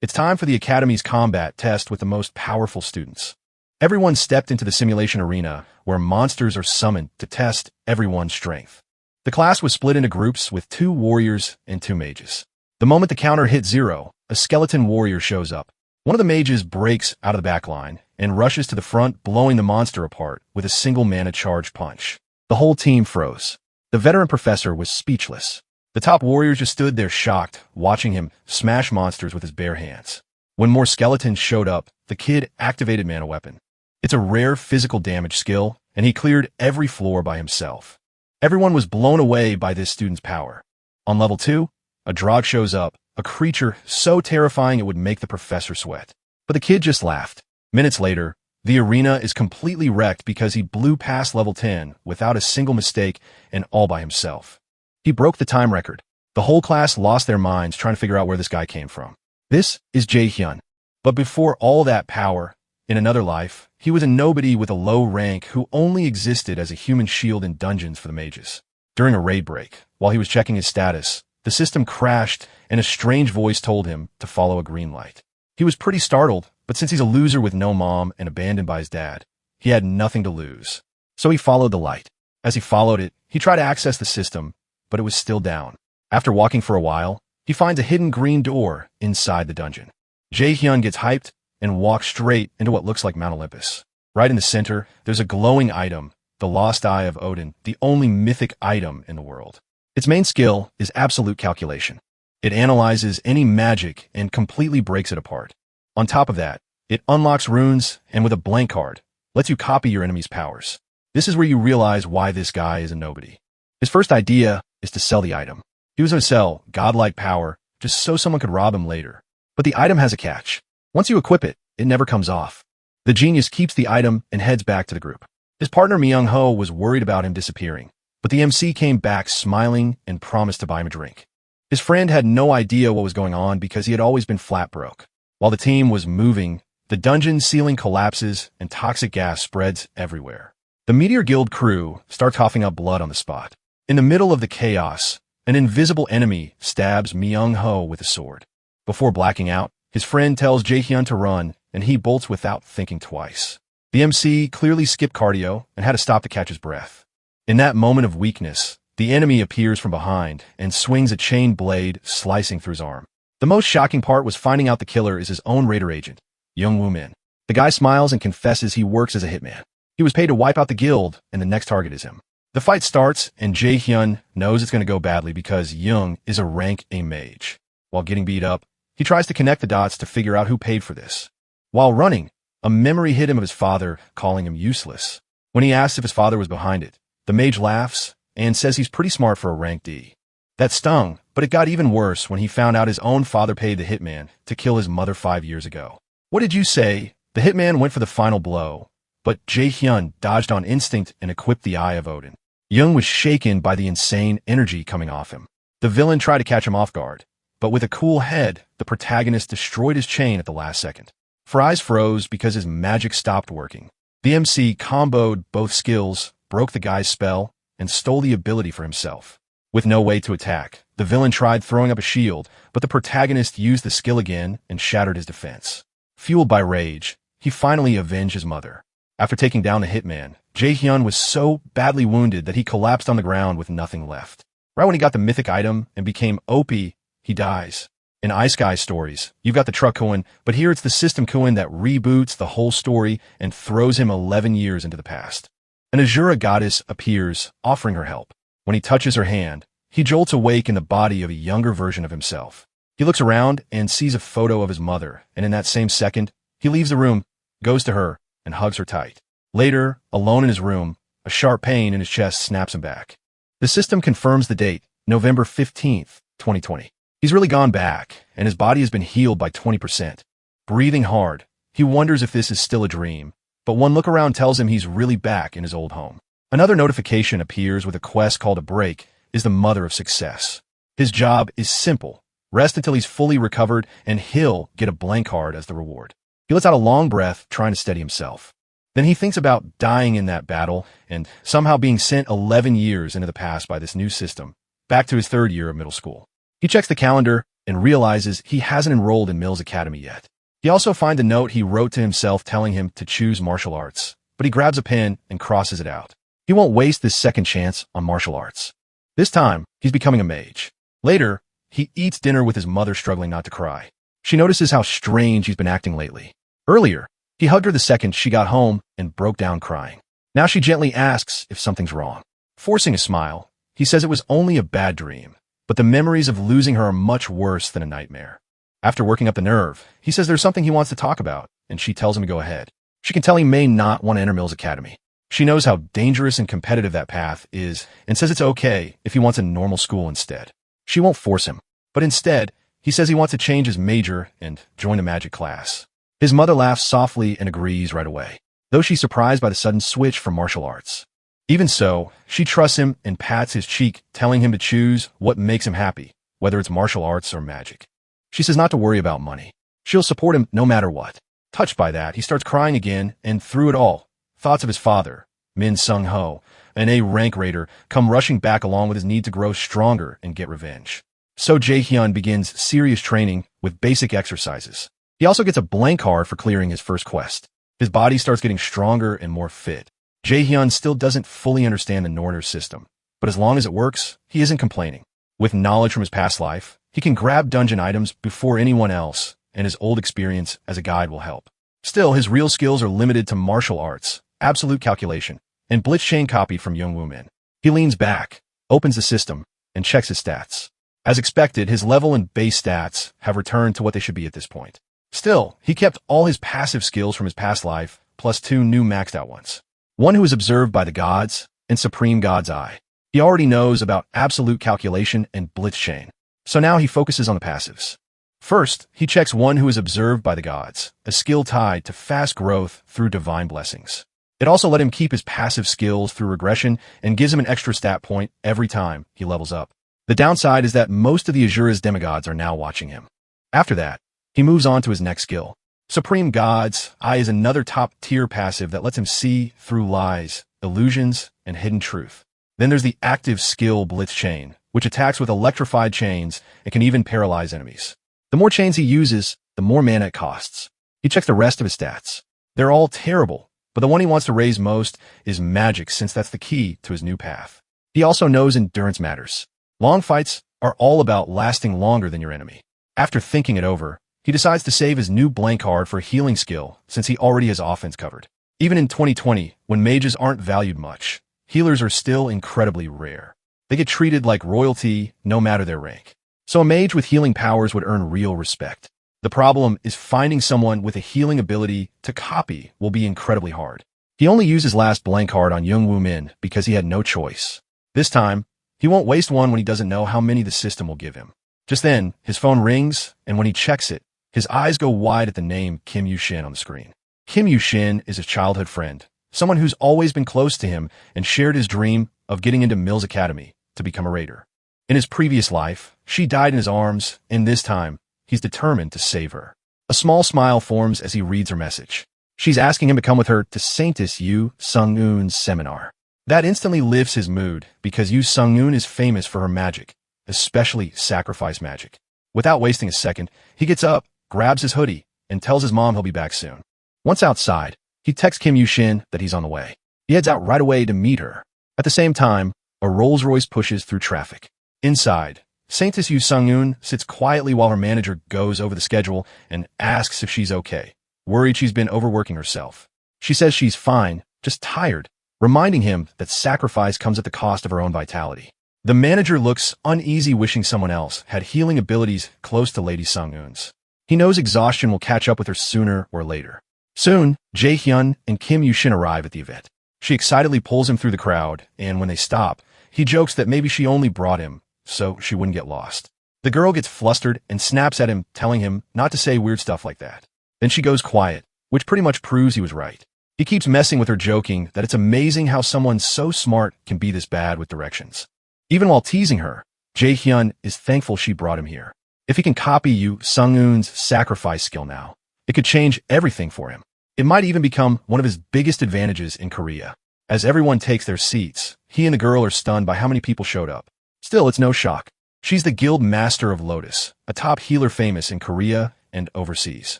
It's time for the Academy's combat test with the most powerful students. Everyone stepped into the simulation arena where monsters are summoned to test everyone's strength. The class was split into groups with 2 warriors and 2 mages. The moment the counter hit 0, a skeleton warrior shows up. One of the mages breaks out of the back line and rushes to the front, blowing the monster apart with a single mana charge punch. The whole team froze. The veteran professor was speechless. The top warriors just stood there shocked, watching him smash monsters with his bare hands. When more skeletons showed up, the kid activated mana weapon. It's a rare physical damage skill, and he cleared every floor by himself. Everyone was blown away by this student's power. On level 2, a Drog shows up, a creature so terrifying it would make the professor sweat. But the kid just laughed. Minutes later, the arena is completely wrecked because he blew past level 10 without a single mistake and all by himself. He broke the time record. The whole class lost their minds trying to figure out where this guy came from. This is Jae-hyun. But before all that power, in another life, he was a nobody with a low rank who only existed as a human shield in dungeons for the mages. During a raid break, while he was checking his status, the system crashed and a strange voice told him to follow a green light. He was pretty startled, but since he's a loser with no mom and abandoned by his dad, he had nothing to lose. So he followed the light. As he followed it, he tried to access the system, but it was still down. After walking for a while, he finds a hidden green door inside the dungeon. Jae-hyun gets hyped and walks straight into what looks like Mount Olympus. Right in the center, there's a glowing item, the Lost Eye of Odin, the only mythic item in the world. Its main skill is absolute calculation. It analyzes any magic and completely breaks it apart. On top of that, it unlocks runes and with a blank card, lets you copy your enemy's powers. This is where you realize why this guy is a nobody. His first idea is to sell the item. He was going to sell godlike power just so someone could rob him later. But the item has a catch. Once you equip it, it never comes off. The genius keeps the item and heads back to the group. His partner Myung-ho was worried about him disappearing, but the MC came back smiling and promised to buy him a drink. His friend had no idea what was going on because he had always been flat broke. While the team was moving, the dungeon ceiling collapses and toxic gas spreads everywhere. The Meteor Guild crew starts coughing up blood on the spot. In the middle of the chaos, an invisible enemy stabs Myung-ho with a sword. Before blacking out, his friend tells Jae-hyun to run, and he bolts without thinking twice. The MC clearly skipped cardio and had to stop to catch his breath. In that moment of weakness, the enemy appears from behind and swings a chain blade, slicing through his arm. The most shocking part was finding out the killer is his own raider agent, Young-woo-min. The guy smiles and confesses he works as a hitman. He was paid to wipe out the guild, and the next target is him. The fight starts, and Jae-hyun knows it's going to go badly because Young is a rank A mage. While getting beat up, he tries to connect the dots to figure out who paid for this. While running, a memory hit him of his father, calling him useless. When he asks if his father was behind it, the mage laughs and says he's pretty smart for a rank D. That stung, but it got even worse when he found out his own father paid the hitman to kill his mother 5 years ago. What did you say? The hitman went for the final blow, but Jae-hyun dodged on instinct and equipped the Eye of Odin. Young was shaken by the insane energy coming off him. The villain tried to catch him off guard, but with a cool head, the protagonist destroyed his chain at the last second. Fry's froze because his magic stopped working. The MC comboed both skills, broke the guy's spell, and stole the ability for himself. With no way to attack, the villain tried throwing up a shield, but the protagonist used the skill again and shattered his defense. Fueled by rage, he finally avenged his mother. After taking down the hitman, Jae-hyun was so badly wounded that he collapsed on the ground with nothing left. Right when he got the mythic item and became OP, he dies. In Ice Sky stories, you've got the truck Koen, but here it's the system Koen that reboots the whole story and throws him 11 years into the past. An Azura goddess appears, offering her help. When he touches her hand, he jolts awake in the body of a younger version of himself. He looks around and sees a photo of his mother, and in that same second, he leaves the room, goes to her, and hugs her tight. Later, alone in his room, a sharp pain in his chest snaps him back. The system confirms the date, November 15th, 2020. He's really gone back, and his body has been healed by 20%. Breathing hard, he wonders if this is still a dream, but one look around tells him he's really back in his old home. Another notification appears with a quest called A Break is the mother of success. His job is simple. Rest until he's fully recovered, and he'll get a blank card as the reward. He lets out a long breath, trying to steady himself. Then he thinks about dying in that battle and somehow being sent 11 years into the past by this new system, back to his 3rd year of middle school. He checks the calendar, and realizes he hasn't enrolled in Mill's Academy yet. He also finds a note he wrote to himself telling him to choose martial arts, but he grabs a pen and crosses it out. He won't waste this second chance on martial arts. This time, he's becoming a mage. Later, he eats dinner with his mother, struggling not to cry. She notices how strange he's been acting lately. Earlier, he hugged her the second she got home and broke down crying. Now she gently asks if something's wrong. Forcing a smile, he says it was only a bad dream, but the memories of losing her are much worse than a nightmare. After working up the nerve, he says there's something he wants to talk about, and she tells him to go ahead. She can tell he may not want to enter Mill's Academy. She knows how dangerous and competitive that path is, and says it's okay if he wants a normal school instead. She won't force him, but instead, he says he wants to change his major and join a magic class. His mother laughs softly and agrees right away, though she's surprised by the sudden switch from martial arts. Even so, she trusts him and pats his cheek, telling him to choose what makes him happy, whether it's martial arts or magic. She says not to worry about money. She'll support him no matter what. Touched by that, he starts crying again, and through it all, thoughts of his father, Min Sung-ho, an A-rank raider, come rushing back along with his need to grow stronger and get revenge. So Jae-hyun begins serious training with basic exercises. He also gets a blank card for clearing his first quest. His body starts getting stronger and more fit. Jae-hyun still doesn't fully understand the Norner system, but as long as it works, he isn't complaining. With knowledge from his past life, he can grab dungeon items before anyone else, and his old experience as a guide will help. Still, his real skills are limited to martial arts, absolute calculation, and blitz chain copied from Young Woo-min. He leans back, opens the system, and checks his stats. As expected, his level and base stats have returned to what they should be at this point. Still, he kept all his passive skills from his past life, plus 2 new maxed out ones. One who is observed by the gods, and Supreme God's Eye. He already knows about absolute calculation and blitz chain, so now he focuses on the passives. First, he checks one who is observed by the gods, a skill tied to fast growth through divine blessings. It also let him keep his passive skills through regression and gives him an extra stat point every time he levels up. The downside is that most of the Azura's demigods are now watching him. After that, he moves on to his next skill. Supreme God's Eye is another top-tier passive that lets him see through lies, illusions, and hidden truth. Then there's the active skill Blitz Chain, which attacks with electrified chains and can even paralyze enemies. The more chains he uses, the more mana it costs. He checks the rest of his stats. They're all terrible, but the one he wants to raise most is magic, since that's the key to his new path. He also knows endurance matters. Long fights are all about lasting longer than your enemy. After thinking it over, he decides to save his new blank card for a healing skill, since he already has offense covered. Even in 2020, when mages aren't valued much, healers are still incredibly rare. They get treated like royalty, no matter their rank. So a mage with healing powers would earn real respect. The problem is finding someone with a healing ability to copy will be incredibly hard. He only used his last blank card on Young Woo-min because he had no choice. This time, he won't waste one when he doesn't know how many the system will give him. Just then, his phone rings, and when he checks it, his eyes go wide at the name Kim Yu-shin on the screen. Kim Yu-shin is his childhood friend, someone who's always been close to him and shared his dream of getting into Mill's Academy to become a raider. In his previous life, she died in his arms, and this time, he's determined to save her. A small smile forms as he reads her message. She's asking him to come with her to Saintess Yu Sung-eun's seminar. That instantly lifts his mood, because Yu Sung-eun is famous for her magic, especially sacrifice magic. Without wasting a second, he gets up, grabs his hoodie, and tells his mom he'll be back soon. Once outside, he texts Kim Yu-shin that he's on the way. He heads out right away to meet her. At the same time, a Rolls-Royce pushes through traffic. Inside, Saintess Yu Sung-eun sits quietly while her manager goes over the schedule and asks if she's okay, worried she's been overworking herself. She says she's fine, just tired, reminding him that sacrifice comes at the cost of her own vitality. The manager looks uneasy, wishing someone else had healing abilities close to Lady Sung-eun's. He knows exhaustion will catch up with her sooner or later. Soon, Jae-hyun and Kim Yu-shin arrive at the event. She excitedly pulls him through the crowd, and when they stop, he jokes that maybe she only brought him so she wouldn't get lost. The girl gets flustered and snaps at him, telling him not to say weird stuff like that. Then she goes quiet, which pretty much proves he was right. He keeps messing with her, joking that it's amazing how someone so smart can be this bad with directions. Even while teasing her, Jae-hyun is thankful she brought him here. If he can copy Yu Sung-eun's sacrifice skill now, it could change everything for him. It might even become one of his biggest advantages in Korea. As everyone takes their seats, he and the girl are stunned by how many people showed up. Still, it's no shock. She's the guild master of Lotus, a top healer famous in Korea and overseas.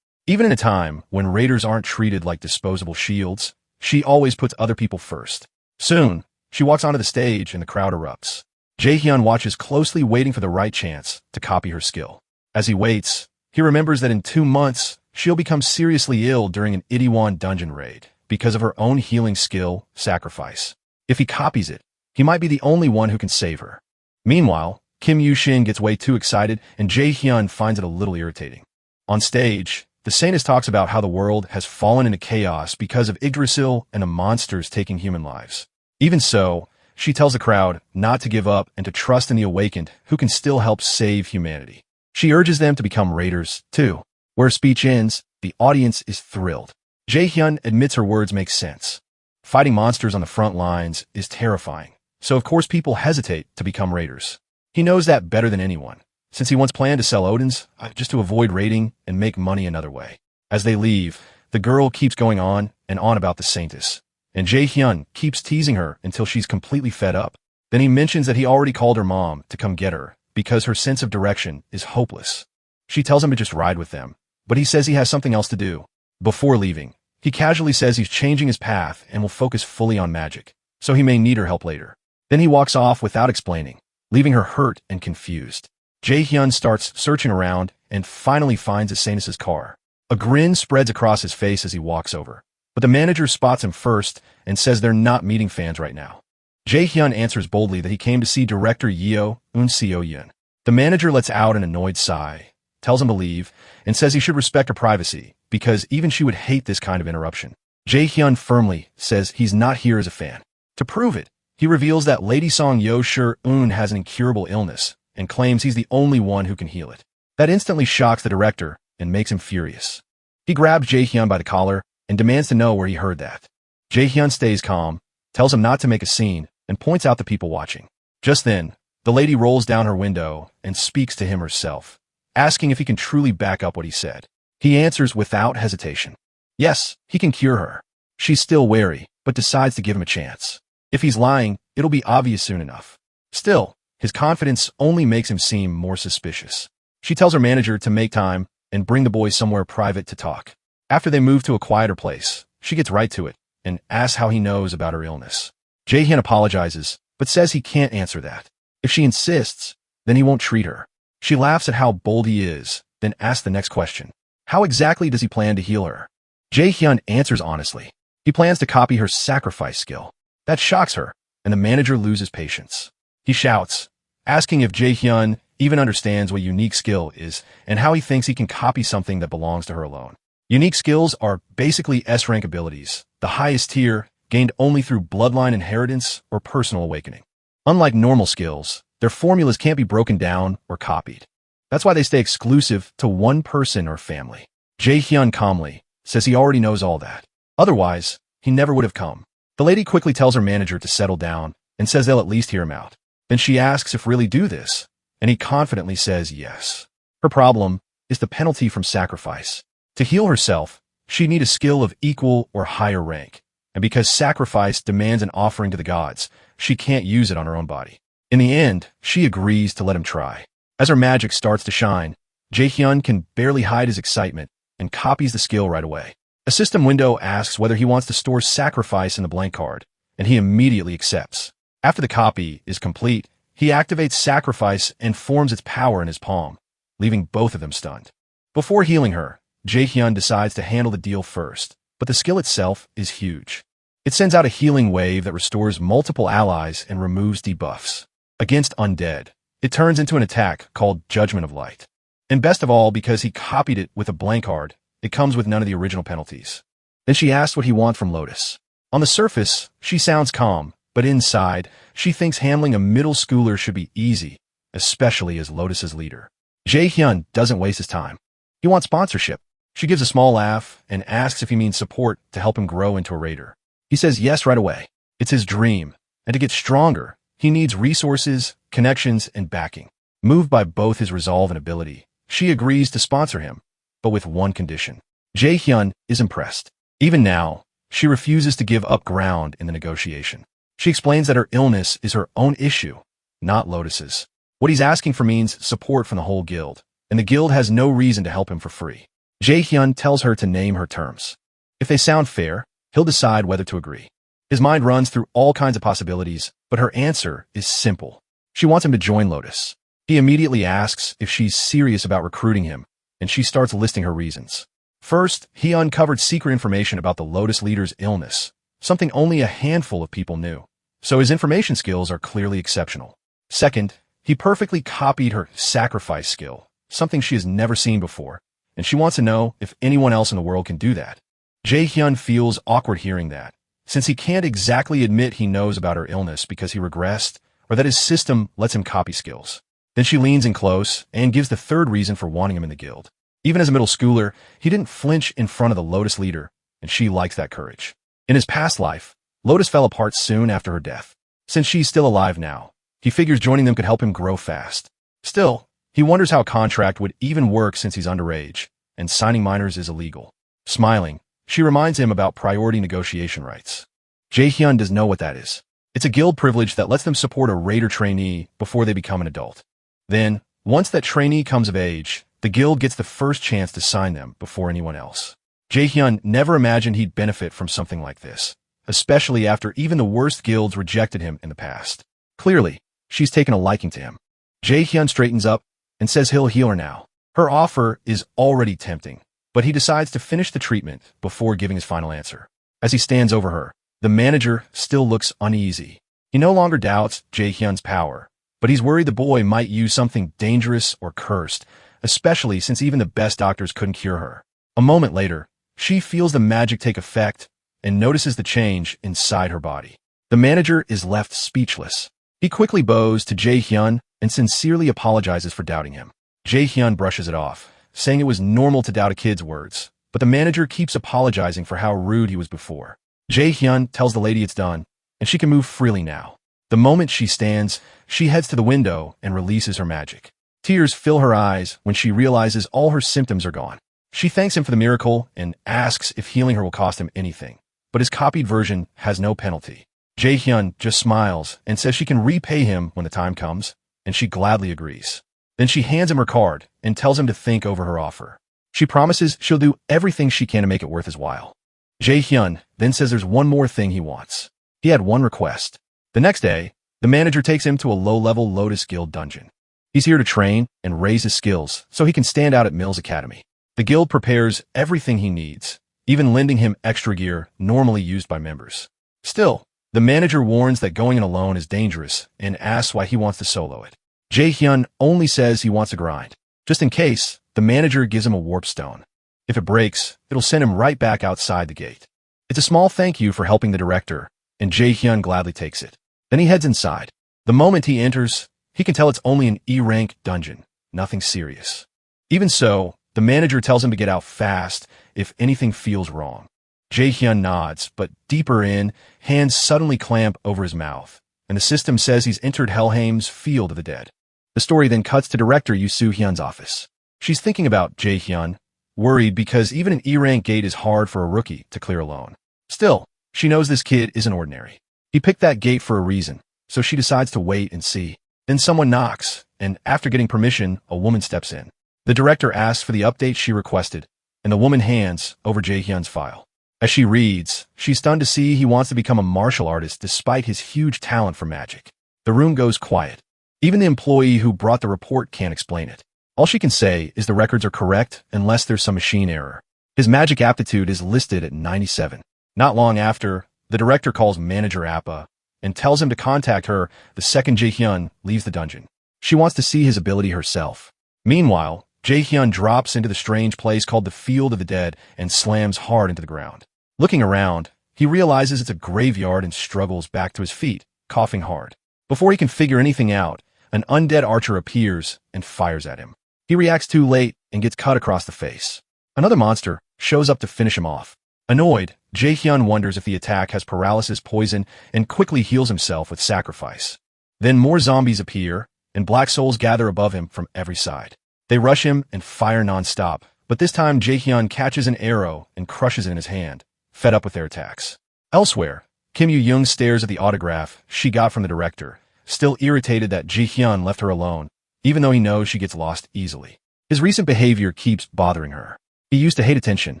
Even in a time when raiders aren't treated like disposable shields, she always puts other people first. Soon, she walks onto the stage and the crowd erupts. Jae-hyun watches closely, waiting for the right chance to copy her skill. As he waits, he remembers that in 2 months, she'll become seriously ill during an Itaewon dungeon raid because of her own healing skill, Sacrifice. If he copies it, he might be the only one who can save her. Meanwhile, Kim Yoo-shin gets way too excited, and Jae-hyun finds it a little irritating. On stage, the saintess talks about how the world has fallen into chaos because of Yggdrasil and the monsters taking human lives. Even so, she tells the crowd not to give up and to trust in the awakened who can still help save humanity. She urges them to become raiders, too. Where speech ends, the audience is thrilled. Jae-hyun admits her words make sense. Fighting monsters on the front lines is terrifying, so of course people hesitate to become raiders. He knows that better than anyone, since he once planned to sell Odin's just to avoid raiding and make money another way. As they leave, the girl keeps going on and on about the saintess, and Jae-hyun keeps teasing her until she's completely fed up. Then he mentions that he already called her mom to come get her because her sense of direction is hopeless. She tells him to just ride with them, but he says he has something else to do. Before leaving, he casually says he's changing his path and will focus fully on magic, so he may need her help later. Then he walks off without explaining, leaving her hurt and confused. Jae-hyun starts searching around and finally finds the saintess's car. A grin spreads across his face as he walks over, but the manager spots him first and says they're not meeting fans right now. Jae-hyun answers boldly that he came to see director Yeo Un-seo-yeon. The manager lets out an annoyed sigh, tells him to leave, and says he should respect her privacy because even she would hate this kind of interruption. Jae-hyun firmly says he's not here as a fan. To prove it, he reveals that Lady Song Yo Shur-eun has an incurable illness and claims he's the only one who can heal it. That instantly shocks the director and makes him furious. He grabs Jae-hyun by the collar and demands to know where he heard that. Jae-hyun stays calm, tells him not to make a scene, and points out the people watching. Just then, the lady rolls down her window and speaks to him herself, asking if he can truly back up what he said. He answers without hesitation. Yes, he can cure her. She's still wary, but decides to give him a chance. If he's lying, it'll be obvious soon enough. Still, his confidence only makes him seem more suspicious. She tells her manager to make time and bring the boys somewhere private to talk. After they move to a quieter place, she gets right to it and asks how he knows about her illness. Jae-hyun apologizes, but says he can't answer that. If she insists, then he won't treat her. She laughs at how bold he is, then asks the next question. How exactly does he plan to heal her? Jae-hyun answers honestly. He plans to copy her sacrifice skill. That shocks her, and the manager loses patience. He shouts, asking if Jae-hyun even understands what unique skill is and how he thinks he can copy something that belongs to her alone. Unique skills are basically S-rank abilities, the highest tier, gained only through bloodline inheritance or personal awakening. Unlike normal skills, their formulas can't be broken down or copied. That's why they stay exclusive to one person or family. Jae-hyun calmly says he already knows all that. Otherwise, he never would have come. The lady quickly tells her manager to settle down and says they'll at least hear him out. Then she asks if really do this, and he confidently says yes. Her problem is the penalty from sacrifice. To heal herself, she'd need a skill of equal or higher rank, and because sacrifice demands an offering to the gods, she can't use it on her own body. In the end, she agrees to let him try. As her magic starts to shine, Jae-hyun can barely hide his excitement and copies the skill right away. A system window asks whether he wants to store sacrifice in the blank card, and he immediately accepts. After the copy is complete, he activates sacrifice and forms its power in his palm, leaving both of them stunned. Before healing her, Jae-hyun decides to handle the deal first, but the skill itself is huge. It sends out a healing wave that restores multiple allies and removes debuffs. Against undead, it turns into an attack called Judgment of Light. And best of all, because he copied it with a blank card, it comes with none of the original penalties. Then she asks what he wants from Lotus. On the surface, she sounds calm, but inside, she thinks handling a middle schooler should be easy, especially as Lotus's leader. Jae-hyun doesn't waste his time. He wants sponsorship. She gives a small laugh and asks if he means support to help him grow into a raider. He says yes right away. It's his dream, and to get stronger, he needs resources, connections, and backing. Moved by both his resolve and ability, she agrees to sponsor him, but with one condition. Jae-hyun is impressed. Even now, she refuses to give up ground in the negotiation. She explains that her illness is her own issue, not Lotus's. What he's asking for means support from the whole guild, and the guild has no reason to help him for free. Jae-hyun tells her to name her terms. If they sound fair, he'll decide whether to agree. His mind runs through all kinds of possibilities, but her answer is simple. She wants him to join Lotus. He immediately asks if she's serious about recruiting him, and she starts listing her reasons. First, he uncovered secret information about the Lotus leader's illness, something only a handful of people knew, so his information skills are clearly exceptional. Second, he perfectly copied her sacrifice skill, something she has never seen before, and she wants to know if anyone else in the world can do that. Jae-hyun feels awkward hearing that, since he can't exactly admit he knows about her illness because he regressed, or that his system lets him copy skills. Then she leans in close and gives the third reason for wanting him in the guild. Even as a middle schooler, he didn't flinch in front of the Lotus leader, and she likes that courage. In his past life, Lotus fell apart soon after her death. Since she's still alive now, he figures joining them could help him grow fast. Still, he wonders how a contract would even work since he's underage, and signing minors is illegal. Smiling, she reminds him about priority negotiation rights. Jae-hyun does know what that is. It's a guild privilege that lets them support a raider trainee before they become an adult. Then, once that trainee comes of age, the guild gets the first chance to sign them before anyone else. Jae-hyun never imagined he'd benefit from something like this, especially after even the worst guilds rejected him in the past. Clearly, she's taken a liking to him. Jae-hyun straightens up and says he'll heal her now. Her offer is already tempting, but he decides to finish the treatment before giving his final answer. As he stands over her, the manager still looks uneasy. He no longer doubts Jae-hyun's power, but he's worried the boy might use something dangerous or cursed, especially since even the best doctors couldn't cure her. A moment later, she feels the magic take effect and notices the change inside her body. The manager is left speechless. He quickly bows to Jae-hyun and sincerely apologizes for doubting him. Jae-hyun brushes it off, saying it was normal to doubt a kid's words, but the manager keeps apologizing for how rude he was before. Jae-hyun tells the lady it's done, and she can move freely now. The moment she stands, she heads to the window and releases her magic. Tears fill her eyes when she realizes all her symptoms are gone. She thanks him for the miracle and asks if healing her will cost him anything, but his copied version has no penalty. Jae-hyun just smiles and says she can repay him when the time comes, and she gladly agrees. Then she hands him her card and tells him to think over her offer. She promises she'll do everything she can to make it worth his while. Jae-hyun then says there's one more thing he wants. He had one request. The next day, the manager takes him to a low-level Lotus Guild dungeon. He's here to train and raise his skills so he can stand out at Mills Academy. The guild prepares everything he needs, even lending him extra gear normally used by members. Still, the manager warns that going in alone is dangerous and asks why he wants to solo it. Jae-hyun only says he wants to grind. Just in case, the manager gives him a warp stone. If it breaks, it'll send him right back outside the gate. It's a small thank you for helping the director, and Jae-hyun gladly takes it. Then he heads inside. The moment he enters, he can tell it's only an E-rank dungeon, nothing serious. Even so, the manager tells him to get out fast if anything feels wrong. Jae-hyun nods, but deeper in, hands suddenly clamp over his mouth, and the system says he's entered Helheim's Field of the Dead. The story then cuts to director Yoo Soo-hyun's office. She's thinking about Jae-hyun, worried because even an E-rank gate is hard for a rookie to clear alone. Still, she knows this kid isn't ordinary. He picked that gate for a reason, so she decides to wait and see. Then someone knocks, and after getting permission, a woman steps in. The director asks for the update she requested, and the woman hands over Jae-hyun's file. As she reads, she's stunned to see he wants to become a martial artist despite his huge talent for magic. The room goes quiet. Even the employee who brought the report can't explain it. All she can say is the records are correct unless there's some machine error. His magic aptitude is listed at 97. Not long after, the director calls Manager Appa and tells him to contact her the second Jae-hyun leaves the dungeon. She wants to see his ability herself. Meanwhile, Jae-hyun drops into the strange place called the Field of the Dead and slams hard into the ground. Looking around, he realizes it's a graveyard and struggles back to his feet, coughing hard. Before he can figure anything out, an undead archer appears and fires at him. He reacts too late and gets cut across the face. Another monster shows up to finish him off. Annoyed, Jae-hyun wonders if the attack has paralysis poison and quickly heals himself with sacrifice. Then more zombies appear, and black souls gather above him from every side. They rush him and fire non-stop, but this time Jae-hyun catches an arrow and crushes it in his hand, fed up with their attacks. Elsewhere, Kim Yoo-young stares at the autograph she got from the director, still irritated that Ji-hyun left her alone, even though he knows she gets lost easily. His recent behavior keeps bothering her. He used to hate attention,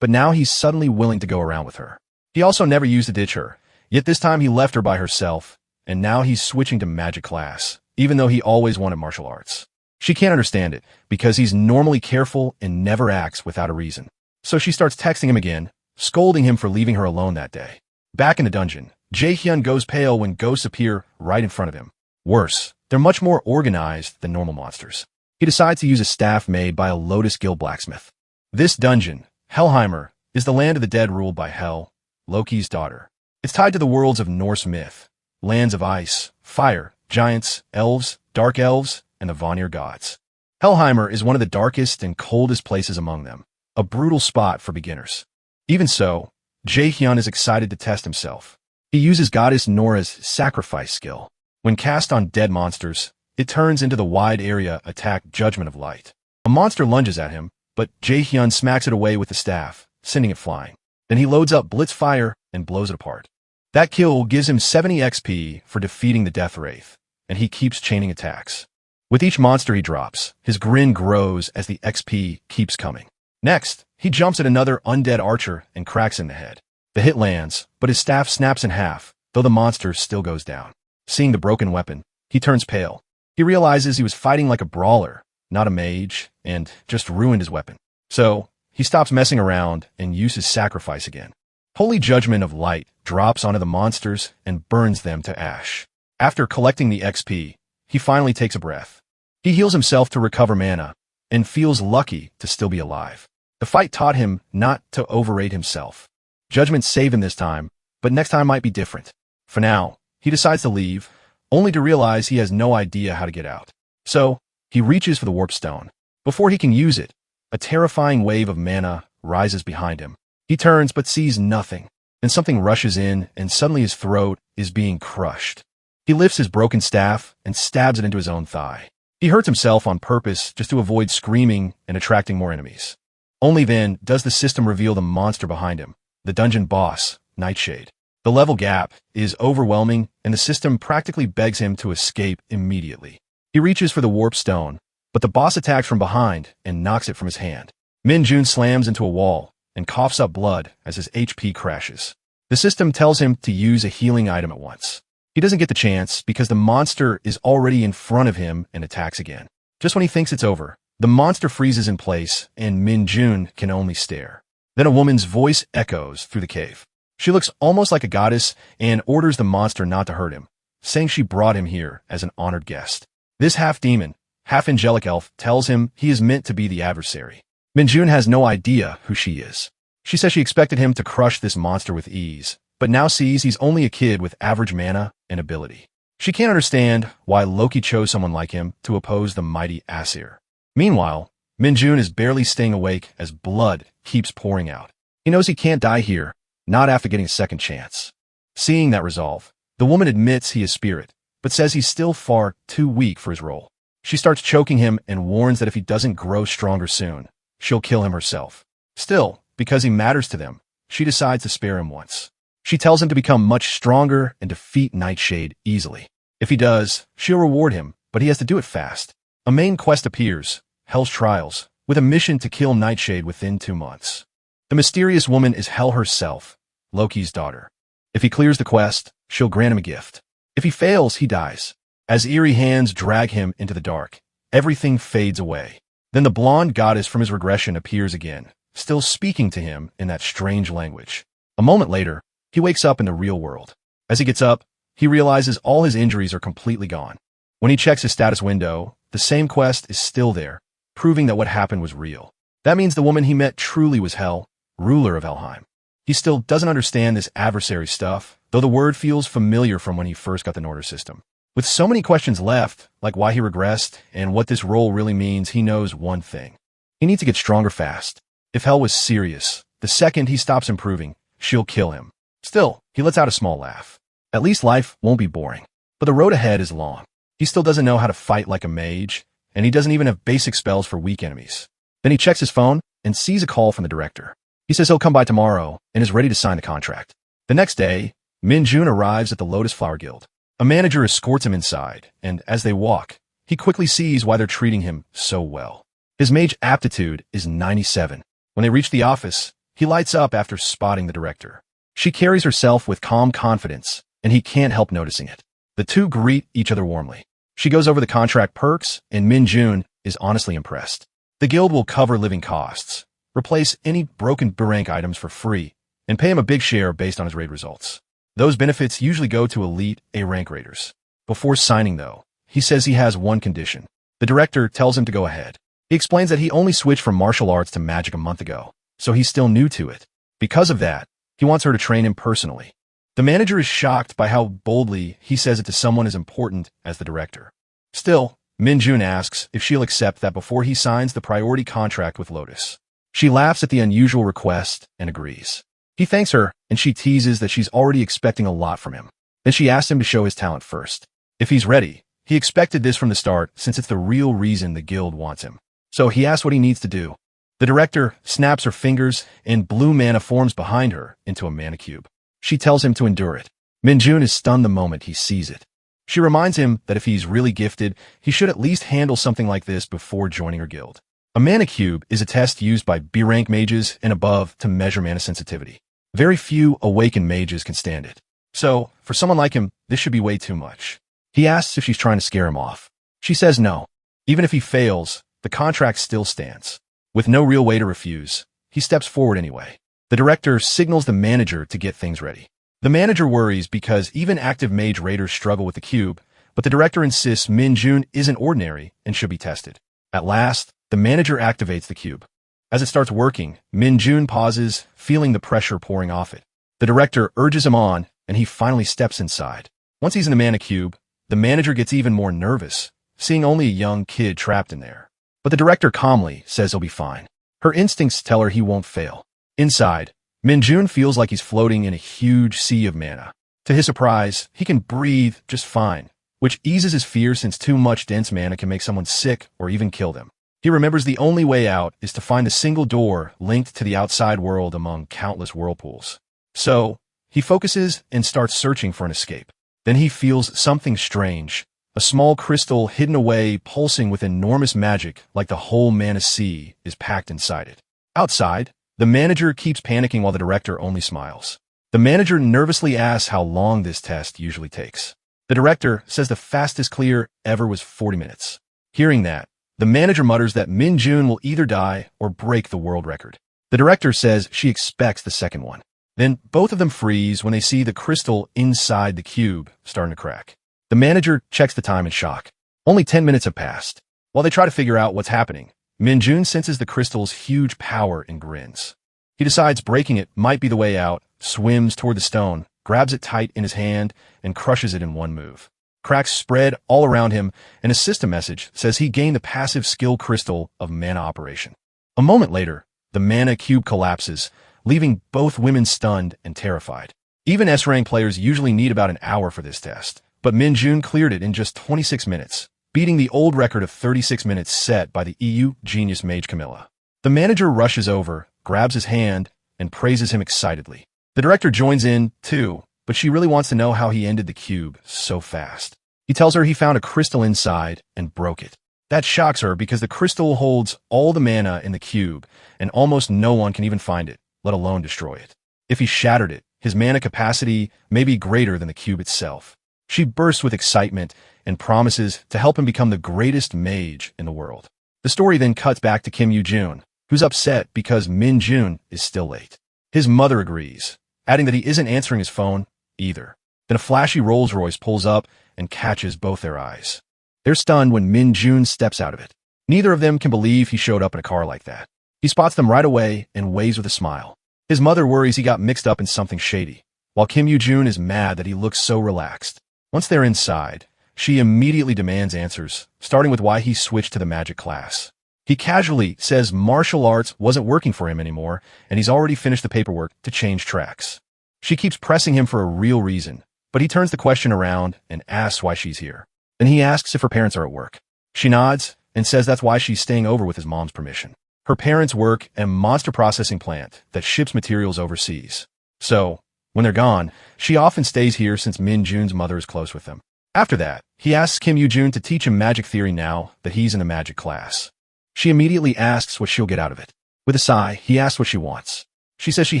but now he's suddenly willing to go around with her. He also never used to ditch her, yet this time he left her by herself, and now he's switching to magic class, even though he always wanted martial arts. She can't understand it, because he's normally careful and never acts without a reason. So she starts texting him again, scolding him for leaving her alone that day. Back in the dungeon, Jae-hyun goes pale when ghosts appear right in front of him. Worse, they're much more organized than normal monsters. He decides to use a staff made by a Lotus Guild blacksmith. This dungeon, Helheimer, is the land of the dead ruled by Hel, Loki's daughter. It's tied to the worlds of Norse myth, lands of ice, fire, giants, elves, dark elves, and the Vanir gods. Helheimer is one of the darkest and coldest places among them, a brutal spot for beginners. Even so, Jae-hyun is excited to test himself. He uses goddess Nora's sacrifice skill. When cast on dead monsters, it turns into the wide area attack Judgment of Light. A monster lunges at him, but Jae-hyun smacks it away with the staff, sending it flying. Then he loads up Blitz Fire and blows it apart. That kill gives him 70 XP for defeating the Death Wraith, and he keeps chaining attacks. With each monster he drops, his grin grows as the XP keeps coming. Next, he jumps at another undead archer and cracks in the head. The hit lands, but his staff snaps in half, though the monster still goes down. Seeing the broken weapon, he turns pale. He realizes he was fighting like a brawler, not a mage, and just ruined his weapon. So, he stops messing around and uses sacrifice again. Holy Judgment of Light drops onto the monsters and burns them to ash. After collecting the XP, he finally takes a breath. He heals himself to recover mana, and feels lucky to still be alive. The fight taught him not to overrate himself. Judgment saved him this time, but next time might be different. For now, he decides to leave, only to realize he has no idea how to get out. So, he reaches for the warp stone. Before he can use it, a terrifying wave of mana rises behind him. He turns but sees nothing. Then something rushes in, and suddenly his throat is being crushed. He lifts his broken staff and stabs it into his own thigh. He hurts himself on purpose just to avoid screaming and attracting more enemies. Only then does the system reveal the monster behind him, the dungeon boss, Nightshade. The level gap is overwhelming, and the system practically begs him to escape immediately. He reaches for the warp stone, but the boss attacks from behind and knocks it from his hand. Min-jun slams into a wall and coughs up blood as his HP crashes. The system tells him to use a healing item at once. He doesn't get the chance because the monster is already in front of him and attacks again. Just when he thinks it's over, the monster freezes in place and Min-jun can only stare. Then a woman's voice echoes through the cave. She looks almost like a goddess and orders the monster not to hurt him, saying she brought him here as an honored guest. This half-demon, half-angelic elf tells him he is meant to be the adversary. Min-jun has no idea who she is. She says she expected him to crush this monster with ease, but now sees he's only a kid with average mana and ability. She can't understand why Loki chose someone like him to oppose the mighty Aesir. Meanwhile, Min-jun is barely staying awake as blood keeps pouring out. He knows he can't die here, not after getting a second chance. Seeing that resolve, the woman admits he is spirit, but says he's still far too weak for his role. She starts choking him and warns that if he doesn't grow stronger soon, she'll kill him herself. Still, because he matters to them, she decides to spare him once. She tells him to become much stronger and defeat Nightshade easily. If he does, she'll reward him, but he has to do it fast. A main quest appears, Hell's Trials, with a mission to kill Nightshade within 2 months. The mysterious woman is Hel herself, Loki's daughter. If he clears the quest, she'll grant him a gift. If he fails, he dies. As eerie hands drag him into the dark, everything fades away. Then the blonde goddess from his regression appears again, still speaking to him in that strange language. A moment later, he wakes up in the real world. As he gets up, he realizes all his injuries are completely gone. When he checks his status window, the same quest is still there, proving that what happened was real. That means the woman he met truly was Hel, ruler of Helheim. He still doesn't understand this adversary stuff, though the word feels familiar from when he first got the Norder system. With so many questions left, like why he regressed and what this role really means, he knows one thing. He needs to get stronger fast. If Hel was serious, the second he stops improving, she'll kill him. Still, he lets out a small laugh. At least life won't be boring. But the road ahead is long. He still doesn't know how to fight like a mage, and he doesn't even have basic spells for weak enemies. Then he checks his phone and sees a call from the director. He says he'll come by tomorrow and is ready to sign the contract. The next day, Min-jun arrives at the Lotus Flower Guild. A manager escorts him inside, and as they walk, he quickly sees why they're treating him so well. His mage aptitude is 97. When they reach the office, he lights up after spotting the director. She carries herself with calm confidence, and he can't help noticing it. The two greet each other warmly. She goes over the contract perks, and Min-jun is honestly impressed. The guild will cover living costs, replace any broken B-rank items for free, and pay him a big share based on his raid results. Those benefits usually go to elite A-rank raiders. Before signing, though, he says he has one condition. The director tells him to go ahead. He explains that he only switched from martial arts to magic a month ago, so he's still new to it. Because of that, he wants her to train him personally. The manager is shocked by how boldly he says it to someone as important as the director. Still, Min-jun asks if she'll accept that before he signs the priority contract with Lotus. She laughs at the unusual request and agrees. He thanks her, and she teases that she's already expecting a lot from him. Then she asks him to show his talent first. If he's ready, he expected this from the start since it's the real reason the guild wants him. So he asks what he needs to do. The director snaps her fingers, and blue mana forms behind her into a mana cube. She tells him to endure it. Min-jun is stunned the moment he sees it. She reminds him that if he's really gifted, he should at least handle something like this before joining her guild. A mana cube is a test used by B-rank mages and above to measure mana sensitivity. Very few awakened mages can stand it. So, for someone like him, this should be way too much. He asks if she's trying to scare him off. She says no. Even if he fails, the contract still stands. With no real way to refuse, he steps forward anyway. The director signals the manager to get things ready. The manager worries because even active mage raiders struggle with the cube, but the director insists Min-jun isn't ordinary and should be tested. At last, the manager activates the cube. As it starts working, Min-jun pauses, feeling the pressure pouring off it. The director urges him on, and he finally steps inside. Once he's in the mana cube, the manager gets even more nervous, seeing only a young kid trapped in there. But the director calmly says he'll be fine. Her instincts tell her he won't fail. Inside, Min-jun feels like he's floating in a huge sea of mana. To his surprise, he can breathe just fine, which eases his fear since too much dense mana can make someone sick or even kill them. He remembers the only way out is to find the single door linked to the outside world among countless whirlpools. So, he focuses and starts searching for an escape. Then he feels something strange, a small crystal hidden away, pulsing with enormous magic like the whole mana sea is packed inside it. Outside, the manager keeps panicking while the director only smiles. The manager nervously asks how long this test usually takes. The director says the fastest clear ever was 40 minutes. Hearing that, the manager mutters that Min-jun will either die or break the world record. The director says she expects the second one. Then both of them freeze when they see the crystal inside the cube starting to crack. The manager checks the time in shock. Only 10 minutes have passed. While they try to figure out what's happening, Min-jun senses the crystal's huge power and grins. He decides breaking it might be the way out, swims toward the stone, grabs it tight in his hand, and crushes it in one move. Cracks spread all around him, and a system message says he gained the passive skill crystal of mana operation. A moment later, the mana cube collapses, leaving both women stunned and terrified. Even S-rank players usually need about an hour for this test, but Min-jun cleared it in just 26 minutes, beating the old record of 36 minutes set by the EU genius mage Camilla. The manager rushes over, grabs his hand, and praises him excitedly. The director joins in, too, but she really wants to know how he ended the cube so fast. He tells her he found a crystal inside and broke it. That shocks her because the crystal holds all the mana in the cube, and almost no one can even find it, let alone destroy it. If he shattered it, his mana capacity may be greater than the cube itself. She bursts with excitement and promises to help him become the greatest mage in the world. The story then cuts back to Kim Yoo-jun, who's upset because Min-jun is still late. His mother agrees, adding that he isn't answering his phone either. Then a flashy Rolls-Royce pulls up and catches both their eyes. They're stunned when Min-jun steps out of it. Neither of them can believe he showed up in a car like that. He spots them right away and waves with a smile. His mother worries he got mixed up in something shady, while Kim Yoo-jun is mad that he looks so relaxed. Once they're inside, she immediately demands answers, starting with why he switched to the magic class. He casually says martial arts wasn't working for him anymore, and he's already finished the paperwork to change tracks. She keeps pressing him for a real reason, but he turns the question around and asks why she's here. Then he asks if her parents are at work. She nods and says that's why she's staying over with his mom's permission. Her parents work at a monster processing plant that ships materials overseas. So, when they're gone, she often stays here since Min-jun's mother is close with them. After that, he asks Kim Yoo-jun to teach him magic theory now that he's in a magic class. She immediately asks what she'll get out of it. With a sigh, he asks what she wants. She says she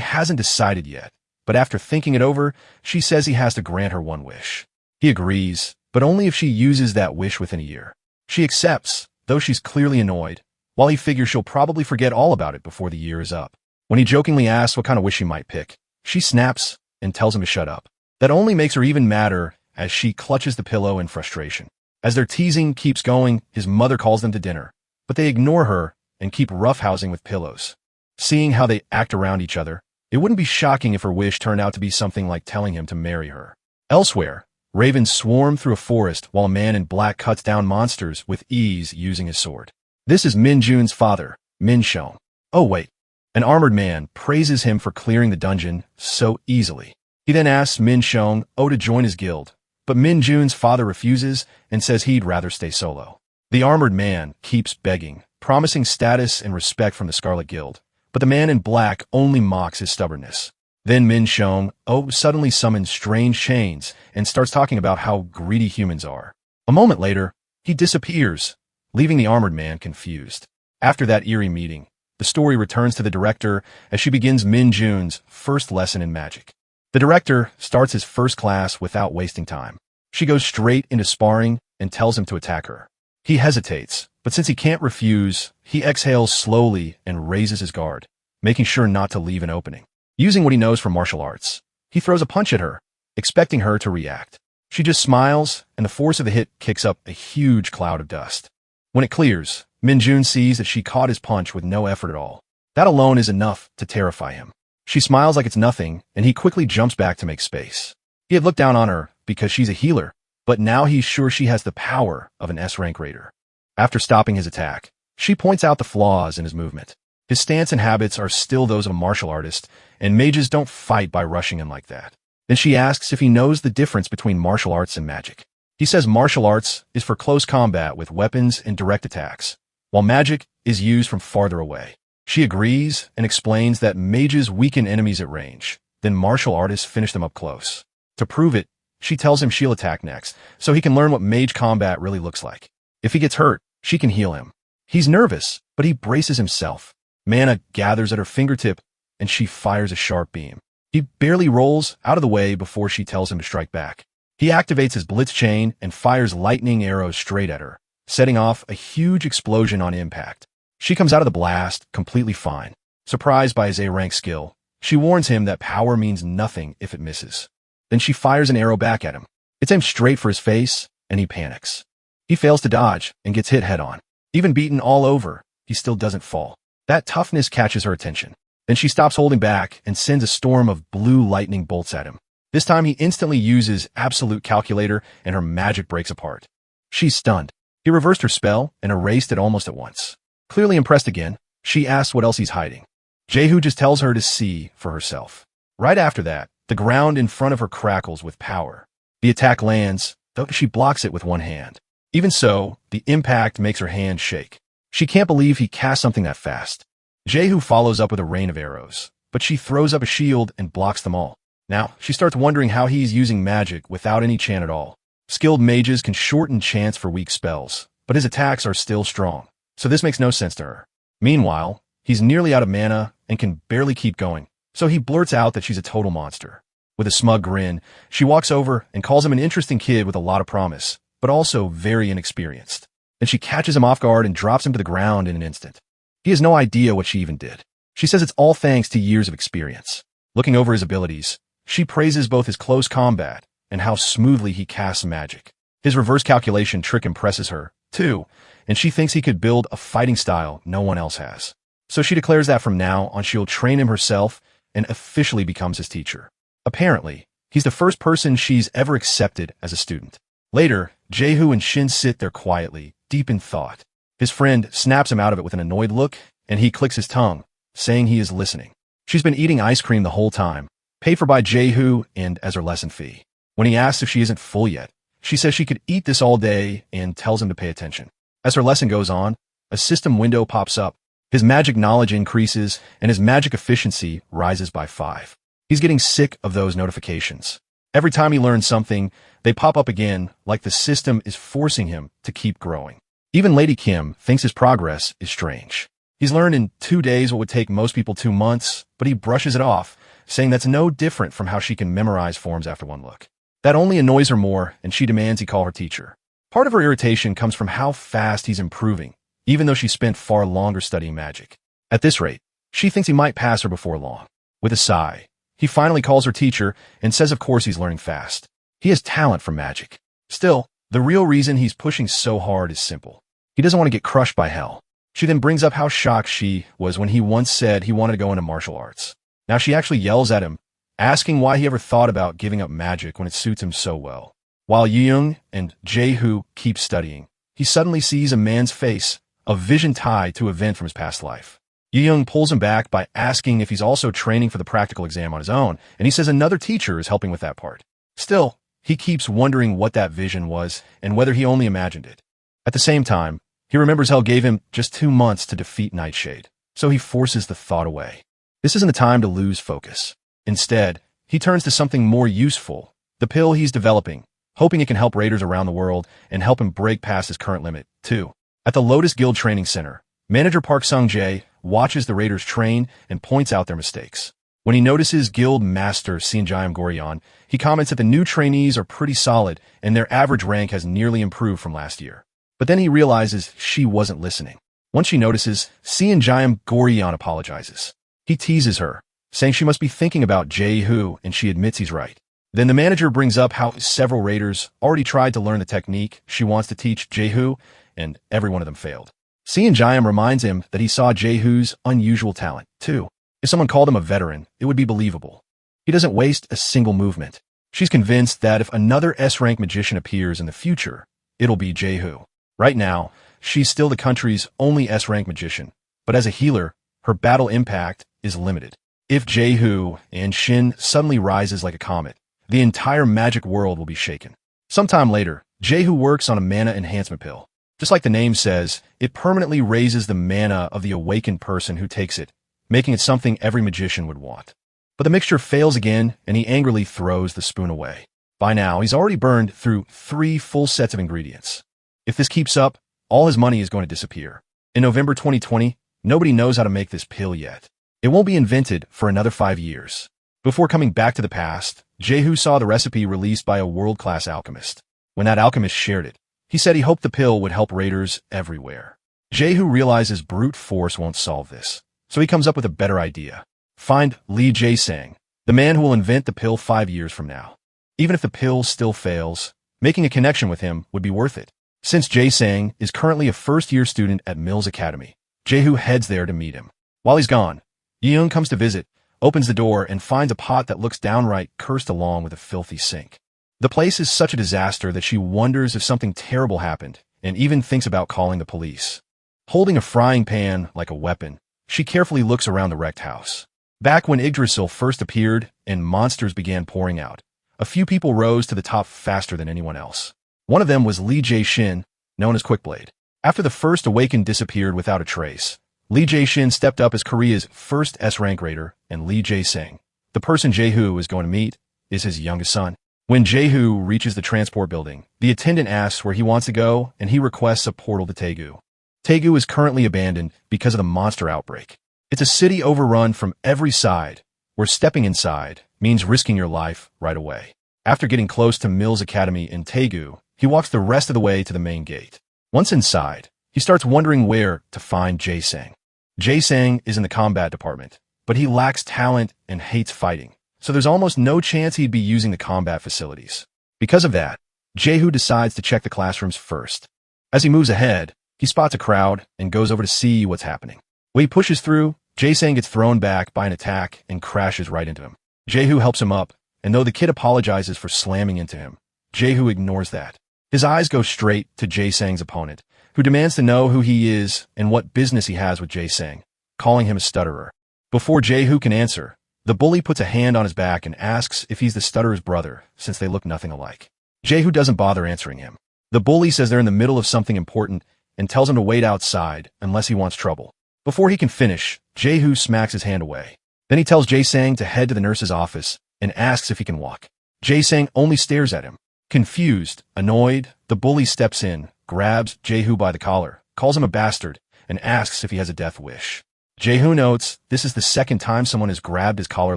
hasn't decided yet, but after thinking it over, she says he has to grant her one wish. He agrees, but only if she uses that wish within a year. She accepts, though she's clearly annoyed, while he figures she'll probably forget all about it before the year is up. When he jokingly asks what kind of wish she might pick, she snaps and tells him to shut up. That only makes her even madder as she clutches the pillow in frustration. As their teasing keeps going, his mother calls them to dinner, but they ignore her and keep roughhousing with pillows. Seeing how they act around each other, it wouldn't be shocking if her wish turned out to be something like telling him to marry her. Elsewhere, ravens swarm through a forest while a man in black cuts down monsters with ease using his sword. This is Min Jun's father, Min Shong. Oh wait, an armored man praises him for clearing the dungeon so easily. He then asks Min Shong to join his guild, but Min Jun's father refuses and says he'd rather stay solo. The armored man keeps begging, promising status and respect from the Scarlet Guild, but the man in black only mocks his stubbornness. Then Min Shong suddenly summons strange chains and starts talking about how greedy humans are. A moment later, he disappears, leaving the armored man confused. After that eerie meeting, the story returns to the director as she begins Min Jun's first lesson in magic. The director starts his first class without wasting time. She goes straight into sparring and tells him to attack her. He hesitates, but since he can't refuse, he exhales slowly and raises his guard, making sure not to leave an opening. Using what he knows from martial arts, he throws a punch at her, expecting her to react. She just smiles, and the force of the hit kicks up a huge cloud of dust. When it clears, Min Jun sees that she caught his punch with no effort at all. That alone is enough to terrify him. She smiles like it's nothing, and he quickly jumps back to make space. He had looked down on her because she's a healer, but now he's sure she has the power of an S-rank raider. After stopping his attack, she points out the flaws in his movement. His stance and habits are still those of a martial artist, and mages don't fight by rushing him like that. Then she asks if he knows the difference between martial arts and magic. He says martial arts is for close combat with weapons and direct attacks, while magic is used from farther away. She agrees and explains that mages weaken enemies at range, then martial artists finish them up close. To prove it, she tells him she'll attack next, so he can learn what mage combat really looks like. If he gets hurt, she can heal him. He's nervous, but he braces himself. Mana gathers at her fingertip, and she fires a sharp beam. He barely rolls out of the way before she tells him to strike back. He activates his blitz chain and fires lightning arrows straight at her, setting off a huge explosion on impact. She comes out of the blast completely fine. Surprised by his A-rank skill, she warns him that power means nothing if it misses. Then she fires an arrow back at him. It's aimed straight for his face, and he panics. He fails to dodge and gets hit head-on. Even beaten all over, he still doesn't fall. That toughness catches her attention. Then she stops holding back and sends a storm of blue lightning bolts at him. This time he instantly uses Absolute Calculator and her magic breaks apart. She's stunned. He reversed her spell and erased it almost at once. Clearly impressed again, she asks what else he's hiding. Jehu just tells her to see for herself. Right after that, the ground in front of her crackles with power. The attack lands, though she blocks it with one hand. Even so, the impact makes her hand shake. She can't believe he cast something that fast. Jehu follows up with a rain of arrows, but she throws up a shield and blocks them all. Now, she starts wondering how he's using magic without any chant at all. Skilled mages can shorten chants for weak spells, but his attacks are still strong, so this makes no sense to her. Meanwhile, he's nearly out of mana and can barely keep going, so he blurts out that she's a total monster. With a smug grin, she walks over and calls him an interesting kid with a lot of promise, but also very inexperienced. Then she catches him off guard and drops him to the ground in an instant. He has no idea what she even did. She says it's all thanks to years of experience. Looking over his abilities, she praises both his close combat and how smoothly he casts magic. His reverse calculation trick impresses her, too, and she thinks he could build a fighting style no one else has. So she declares that from now on she'll train him herself and officially becomes his teacher. Apparently, he's the first person she's ever accepted as a student. Later, Jehu and Shin sit there quietly, deep in thought. His friend snaps him out of it with an annoyed look, and he clicks his tongue, saying he is listening. She's been eating ice cream the whole time, paid for by Jehu and as her lesson fee. When he asks if she isn't full yet, she says she could eat this all day and tells him to pay attention. As her lesson goes on, a system window pops up. His magic knowledge increases, and his magic efficiency rises by 5. He's getting sick of those notifications. Every time he learns something, they pop up again, like the system is forcing him to keep growing. Even Lady Kim thinks his progress is strange. He's learned in 2 days what would take most people 2 months, but he brushes it off, saying that's no different from how she can memorize forms after one look. That only annoys her more, and she demands he call her teacher. Part of her irritation comes from how fast he's improving, even though she spent far longer studying magic. At this rate, she thinks he might pass her before long. With a sigh, he finally calls her teacher and says of course he's learning fast. He has talent for magic. Still, the real reason he's pushing so hard is simple. He doesn't want to get crushed by hell. She then brings up how shocked she was when he once said he wanted to go into martial arts. Now she actually yells at him, asking why he ever thought about giving up magic when it suits him so well. While Young and Jae-hoo keep studying, he suddenly sees a man's face, a vision tied to an event from his past life. Young pulls him back by asking if he's also training for the practical exam on his own, and he says another teacher is helping with that part. Still, he keeps wondering what that vision was and whether he only imagined it. At the same time, he remembers Hell gave him just 2 months to defeat Nightshade, so he forces the thought away. This isn't the time to lose focus. Instead, he turns to something more useful, the pill he's developing, hoping it can help raiders around the world and help him break past his current limit, too. At the Lotus Guild Training Center, manager Park Sung-jae watches the raiders train and points out their mistakes. When he notices Guild Master Sinjayam Goryeon, he comments that the new trainees are pretty solid and their average rank has nearly improved from last year. But then he realizes she wasn't listening. Once she notices, Sinjayam Goryeon apologizes. He teases her, saying she must be thinking about Jae-hoo, and she admits he's right. Then the manager brings up how several raiders already tried to learn the technique she wants to teach Jae-hoo, and every one of them failed. Sinjayam reminds him that he saw Jae-hoo's unusual talent, too. If someone called him a veteran, it would be believable. He doesn't waste a single movement. She's convinced that if another S-rank magician appears in the future, it'll be Jae-hoo. Right now, she's still the country's only S-rank magician, but as a healer, her battle impact is limited. If Jae-hoo and Shin suddenly rises like a comet, the entire magic world will be shaken. Sometime later, Jae-hoo works on a mana enhancement pill. Just like the name says, it permanently raises the mana of the awakened person who takes it, making it something every magician would want. But the mixture fails again, and he angrily throws the spoon away. By now, he's already burned through 3 full sets of ingredients. If this keeps up, all his money is going to disappear. In November 2020, nobody knows how to make this pill yet. It won't be invented for another 5 years. Before coming back to the past, Jae-hoo saw the recipe released by a world-class alchemist. When that alchemist shared it, he said he hoped the pill would help raiders everywhere. Jae-hoo realizes brute force won't solve this, so he comes up with a better idea. Find Lee Jae-sang, the man who will invent the pill 5 years from now. Even if the pill still fails, making a connection with him would be worth it. Since Jae-sang is currently a first-year student at Mills Academy, Jae-hoo heads there to meet him. While he's gone, Yeung comes to visit, opens the door, and finds a pot that looks downright cursed along with a filthy sink. The place is such a disaster that she wonders if something terrible happened, and even thinks about calling the police. Holding a frying pan like a weapon, she carefully looks around the wrecked house. Back when Yggdrasil first appeared and monsters began pouring out, a few people rose to the top faster than anyone else. One of them was Lee Jae-shin, known as Quickblade. After the first awakened disappeared without a trace, Lee Jae-shin stepped up as Korea's first S-rank raider, and Lee Jae-sang, the person Jae-hoo is going to meet, is his youngest son. When Jae-hoo reaches the transport building, the attendant asks where he wants to go, and he requests a portal to Taegu. Taegu is currently abandoned because of the monster outbreak. It's a city overrun from every side, where stepping inside means risking your life right away. After getting close to Mills Academy in Taegu, he walks the rest of the way to the main gate. Once inside, he starts wondering where to find Jae-sang. Jae-sang is in the combat department, but he lacks talent and hates fighting, so there's almost no chance he'd be using the combat facilities. Because of that, Jae-hoo decides to check the classrooms first. As he moves ahead, he spots a crowd and goes over to see what's happening. When he pushes through, Jae-sang gets thrown back by an attack and crashes right into him. Jae-hoo helps him up, and though the kid apologizes for slamming into him, Jae-hoo ignores that. His eyes go straight to Jae-sang's opponent, who demands to know who he is and what business he has with Jae-sang, calling him a stutterer. Before Jae-hoo can answer, the bully puts a hand on his back and asks if he's the stutterer's brother, since they look nothing alike. Jae-hoo doesn't bother answering him. The bully says they're in the middle of something important and tells him to wait outside unless he wants trouble. Before he can finish, Jae-hoo smacks his hand away. Then he tells Jae-sang to head to the nurse's office and asks if he can walk. Jae-sang only stares at him. Confused, annoyed, the bully steps in, grabs Jae-hoo by the collar, calls him a bastard, and asks if he has a death wish. Jae-hoo notes this is the second time someone has grabbed his collar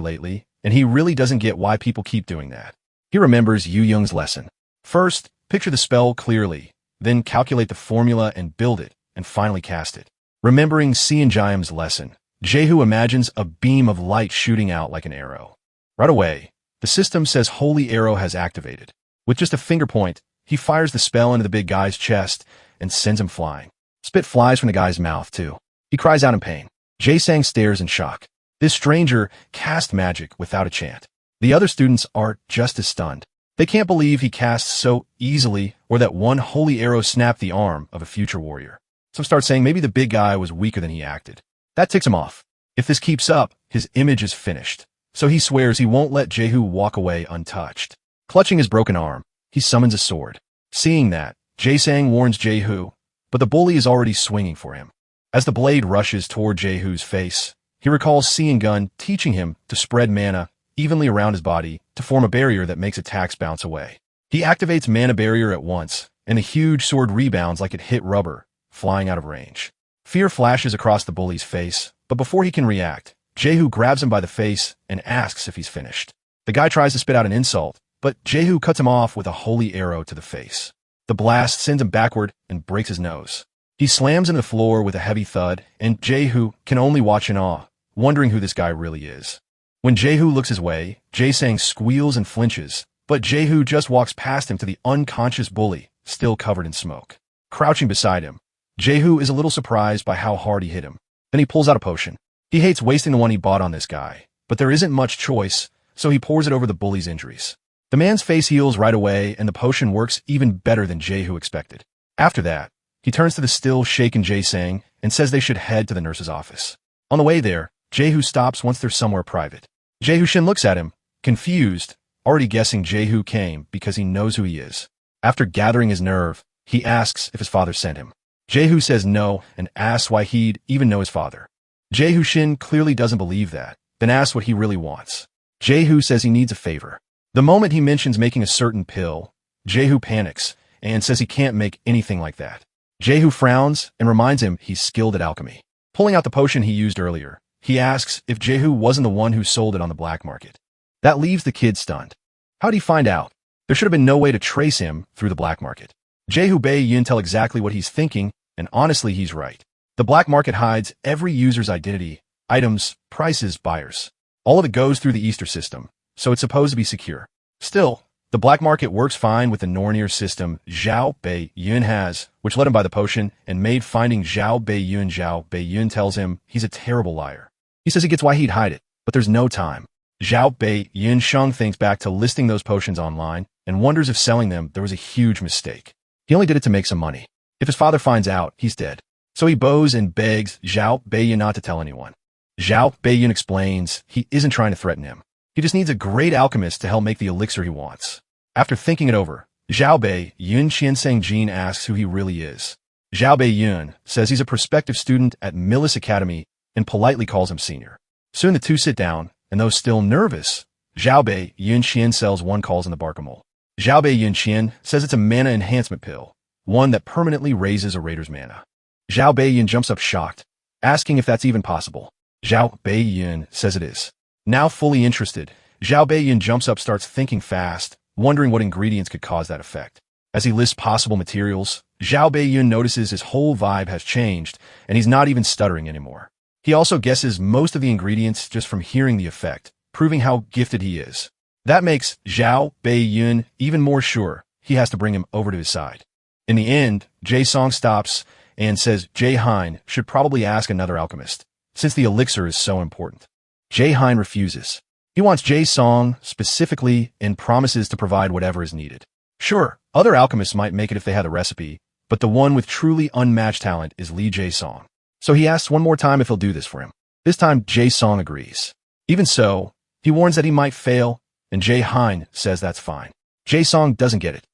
lately, and he really doesn't get why people keep doing that. He remembers Yu Young's lesson. First, picture the spell clearly, then calculate the formula and build it, and finally cast it. Remembering Seon Jaeim's lesson, Jae-hoo imagines a beam of light shooting out like an arrow. Right away, the system says Holy Arrow has activated. With just a finger point, he fires the spell into the big guy's chest and sends him flying. Spit flies from the guy's mouth, too. He cries out in pain. Jae-sang stares in shock. This stranger cast magic without a chant. The other students are just as stunned. They can't believe he casts so easily or that one holy arrow snapped the arm of a future warrior. Some start saying maybe the big guy was weaker than he acted. That ticks him off. If this keeps up, his image is finished. So he swears he won't let Jae-hoo walk away untouched. Clutching his broken arm, he summons a sword. Seeing that, Jae-sang warns Jae-hoo, but the bully is already swinging for him. As the blade rushes toward Jae-hoo's face, he recalls Seon teaching him to spread mana evenly around his body to form a barrier that makes attacks bounce away. He activates mana barrier at once, and the huge sword rebounds like it hit rubber, flying out of range. Fear flashes across the bully's face, but before he can react, Jae-hoo grabs him by the face and asks if he's finished. The guy tries to spit out an insult, but Jae-hoo cuts him off with a holy arrow to the face. The blast sends him backward and breaks his nose. He slams into the floor with a heavy thud, and Jae-hoo can only watch in awe, wondering who this guy really is. When Jae-hoo looks his way, Jae-sang squeals and flinches, but Jae-hoo just walks past him to the unconscious bully, still covered in smoke. Crouching beside him, Jae-hoo is a little surprised by how hard he hit him. Then he pulls out a potion. He hates wasting the one he bought on this guy, but there isn't much choice, so he pours it over the bully's injuries. The man's face heals right away, and the potion works even better than Jae-hoo expected. After that, he turns to the still shaken Jae-sang and says they should head to the nurse's office. On the way there, Jae-hoo stops once they're somewhere private. Jae-hoo Shin looks at him, confused, already guessing Jae-hoo came because he knows who he is. After gathering his nerve, he asks if his father sent him. Jae-hoo says no and asks why he'd even know his father. Jae-hoo Shin clearly doesn't believe that, then asks what he really wants. Jae-hoo says he needs a favor. The moment he mentions making a certain pill, Jae-hoo panics and says he can't make anything like that. Jae-hoo frowns and reminds him he's skilled at alchemy. Pulling out the potion he used earlier, he asks if Jae-hoo wasn't the one who sold it on the black market. That leaves the kid stunned. How'd he find out? There should have been no way to trace him through the black market. Jae-hoo Bae-yun tell exactly what he's thinking, and honestly he's right. The black market hides every user's identity, items, prices, buyers. All of it goes through the Easter system, so it's supposed to be secure. Still, the black market works fine with the Nornir system Zhao Bei-yun has, which let him buy the potion and made finding Zhao Bei-yun. Zhao Bei-yun tells him he's a terrible liar. He says he gets why he'd hide it, but there's no time. Zhao Bei-yun Sheng thinks back to listing those potions online and wonders if selling them there was a huge mistake. He only did it to make some money. If his father finds out, he's dead. So he bows and begs Zhao Bei-yun not to tell anyone. Zhao Bei-yun explains he isn't trying to threaten him. He just needs a great alchemist to help make the elixir he wants. After thinking it over, Zhao Bei-yun Qianseng-jin asks who he really is. Zhao Bei-yun says he's a prospective student at Millis Academy and politely calls him senior. Soon the two sit down, and though still nervous, Zhao Bei-yun Qian sells one calls in the Barkamol. Zhao Bei-yun Qian says it's a mana enhancement pill, one that permanently raises a raider's mana. Zhao Bei-yun jumps up shocked, asking if that's even possible. Zhao Bei-yun says it is. Now fully interested, Zhao Bei-yun jumps up starts thinking fast, wondering what ingredients could cause that effect. As he lists possible materials, Zhao Bei-yun notices his whole vibe has changed, and he's not even stuttering anymore. He also guesses most of the ingredients just from hearing the effect, proving how gifted he is. That makes Zhao Bei-yun even more sure he has to bring him over to his side. In the end, Jae-song stops and says Jae-hein should probably ask another alchemist, since the elixir is so important. Jae-hein refuses. He wants Jae-song specifically and promises to provide whatever is needed. Sure, other alchemists might make it if they had a recipe, but the one with truly unmatched talent is Lee Jae-song. So he asks one more time if he'll do this for him. This time, Jae-song agrees. Even so, he warns that he might fail, and Jae-hein says that's fine. Jae-song doesn't get it.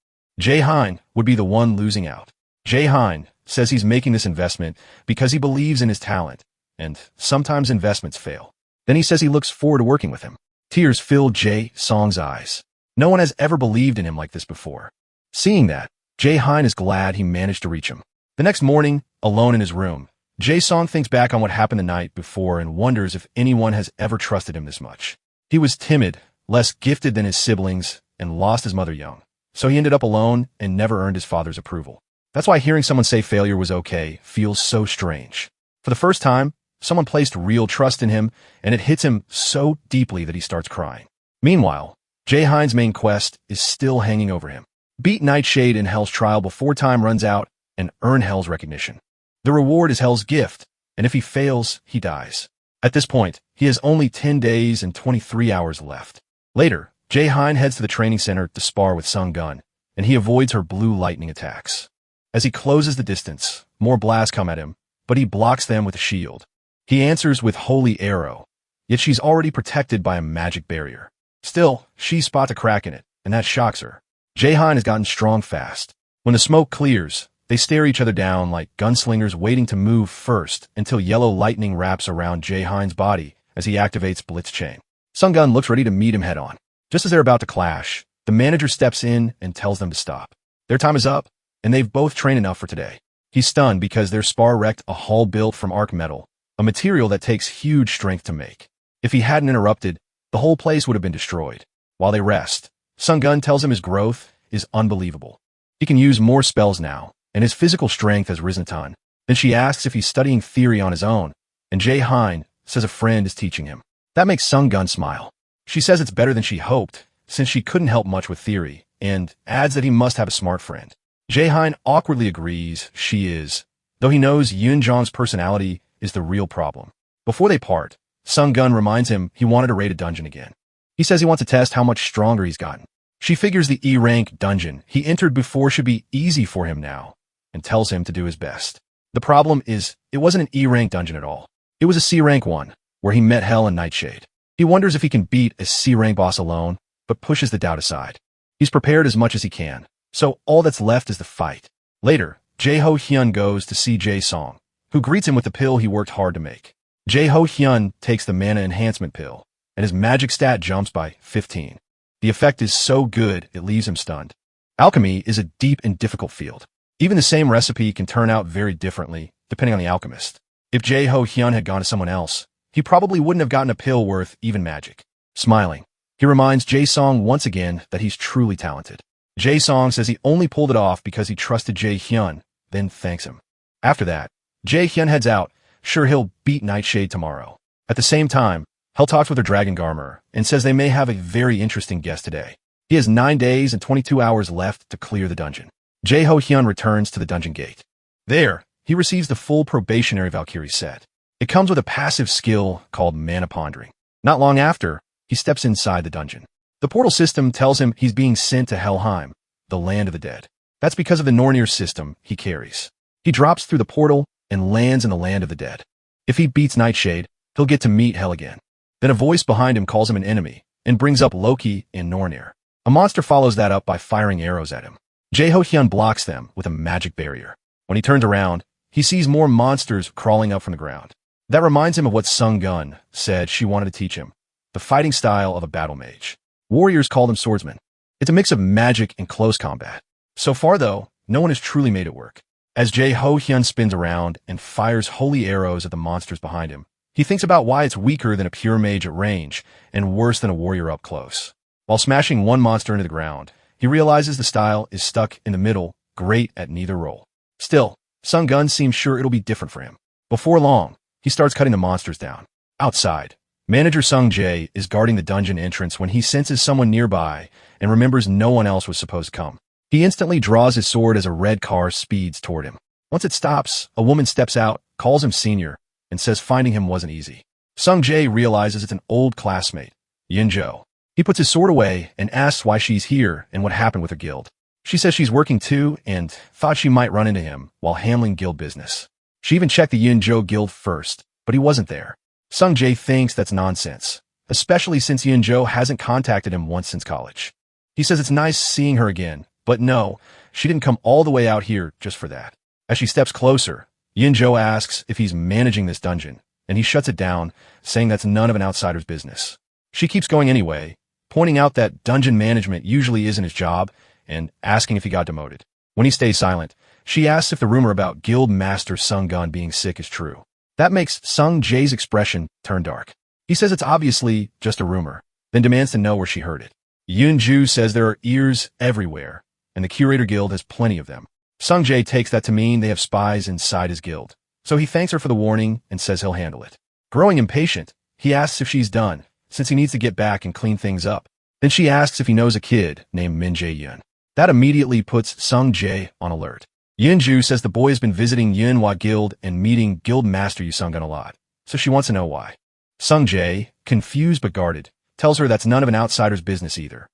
Jae-hein would be the one losing out. Jae-hein says he's making this investment because he believes in his talent, and sometimes investments fail. Then he says he looks forward to working with him. Tears fill Jae-song's eyes. No one has ever believed in him like this before. Seeing that, Jae-hyun is glad he managed to reach him. The next morning, alone in his room, Jae-song thinks back on what happened the night before and wonders if anyone has ever trusted him this much. He was timid, less gifted than his siblings, and lost his mother young. So he ended up alone and never earned his father's approval. That's why hearing someone say failure was okay feels so strange. For the first time, someone placed real trust in him, and it hits him so deeply that he starts crying. Meanwhile, Jae-hyun's main quest is still hanging over him. Beat Nightshade in Hell's trial before time runs out and earn Hell's recognition. The reward is Hell's gift, and if he fails, he dies. At this point, he has only 10 days and 23 hours left. Later, Jae-hyun heads to the training center to spar with Sung-gun, and he avoids her blue lightning attacks. As he closes the distance, more blasts come at him, but he blocks them with a shield. He answers with Holy Arrow, yet she's already protected by a magic barrier. Still, she spots a crack in it, and that shocks her. Jae-hyun has gotten strong fast. When the smoke clears, they stare each other down like gunslingers waiting to move first until yellow lightning wraps around Jae-hyun's body as he activates Blitz Chain. Sung-gun looks ready to meet him head-on. Just as they're about to clash, the manager steps in and tells them to stop. Their time is up, and they've both trained enough for today. He's stunned because their spar wrecked a hull built from arc metal, a material that takes huge strength to make. If he hadn't interrupted, the whole place would have been destroyed. While they rest, Sung-gun tells him his growth is unbelievable. He can use more spells now, and his physical strength has risen a ton. Then she asks if he's studying theory on his own, and Jae-hyun says a friend is teaching him. That makes Sung-gun smile. She says it's better than she hoped, since she couldn't help much with theory, and adds that he must have a smart friend. Jae-hyun awkwardly agrees she is, though he knows Yoon-jong's personality is the real problem. Before they part, Sung-gun reminds him he wanted to raid a dungeon again. He says he wants to test how much stronger he's gotten. She figures the E-rank dungeon he entered before should be easy for him now, and tells him to do his best. The problem is, it wasn't an E-rank dungeon at all. It was a C-rank one, where he met Hell and Nightshade. He wonders if he can beat a C-rank boss alone, but pushes the doubt aside. He's prepared as much as he can, so all that's left is the fight. Later, Jae-hyun goes to see Jae-song, who greets him with the pill he worked hard to make. Jae-hyun takes the mana enhancement pill, and his magic stat jumps by 15. The effect is so good it leaves him stunned. Alchemy is a deep and difficult field. Even the same recipe can turn out very differently, depending on the alchemist. If Jae-hyun had gone to someone else, he probably wouldn't have gotten a pill worth even magic. Smiling, he reminds Jae-song once again that he's truly talented. Jae-song says he only pulled it off because he trusted Jae-hyun, then thanks him. After that, Jae-hyun heads out, sure he'll beat Nightshade tomorrow. At the same time, Hell talks with her dragon Garmer and says they may have a very interesting guest today. He has 9 days and 22 hours left to clear the dungeon. Jae-hyun returns to the dungeon gate. There, he receives the full probationary Valkyrie set. It comes with a passive skill called Mana Pondering. Not long after, he steps inside the dungeon. The portal system tells him he's being sent to Helheim, the land of the dead. That's because of the Nornir system he carries. He drops through the portal and lands in the land of the dead. If he beats Nightshade, he'll get to meet Hell again. Then a voice behind him calls him an enemy and brings up Loki and Nornir. A monster follows that up by firing arrows at him. Jae-hyun blocks them with a magic barrier. When he turns around, he sees more monsters crawling up from the ground. That reminds him of what Sung-gun said she wanted to teach him, the fighting style of a battle mage. Warriors call them swordsmen. It's a mix of magic and close combat. So far, though, no one has truly made it work. As Jae-hyun spins around and fires holy arrows at the monsters behind him, he thinks about why it's weaker than a pure mage at range and worse than a warrior up close. While smashing one monster into the ground, he realizes the style is stuck in the middle, great at neither role. Still, Sung-gun seems sure it'll be different for him. Before long, he starts cutting the monsters down. Outside, Manager Sung-jae is guarding the dungeon entrance when he senses someone nearby and remembers no one else was supposed to come. He instantly draws his sword as a red car speeds toward him. Once it stops, a woman steps out, calls him senior, and says finding him wasn't easy. Sung-jae realizes it's an old classmate, Yin-jo. He puts his sword away and asks why she's here and what happened with her guild. She says she's working too and thought she might run into him while handling guild business. She even checked the Yin-jo guild first, but he wasn't there. Sung-jae thinks that's nonsense, especially since Yin-jo hasn't contacted him once since college. He says it's nice seeing her again, but no, she didn't come all the way out here just for that. As she steps closer, Yin-jo asks if he's managing this dungeon, and he shuts it down, saying that's none of an outsider's business. She keeps going anyway, pointing out that dungeon management usually isn't his job and asking if he got demoted. When he stays silent, she asks if the rumor about Guild Master Sung Gun being sick is true. That makes Sung Jae's expression turn dark. He says it's obviously just a rumor, then demands to know where she heard it. Yoon Ju says there are ears everywhere, and the Curator Guild has plenty of them. Sung Jae takes that to mean they have spies inside his guild, so he thanks her for the warning and says he'll handle it. Growing impatient, he asks if she's done, since he needs to get back and clean things up. Then she asks if he knows a kid named Min Jae-yoon. That immediately puts Sung Jae on alert. Yoon Ju says the boy has been visiting Yunhwa Guild and meeting Guild Master Yu Sung-gun a lot, so she wants to know why. Sung Jae, confused but guarded, tells her that's none of an outsider's business either.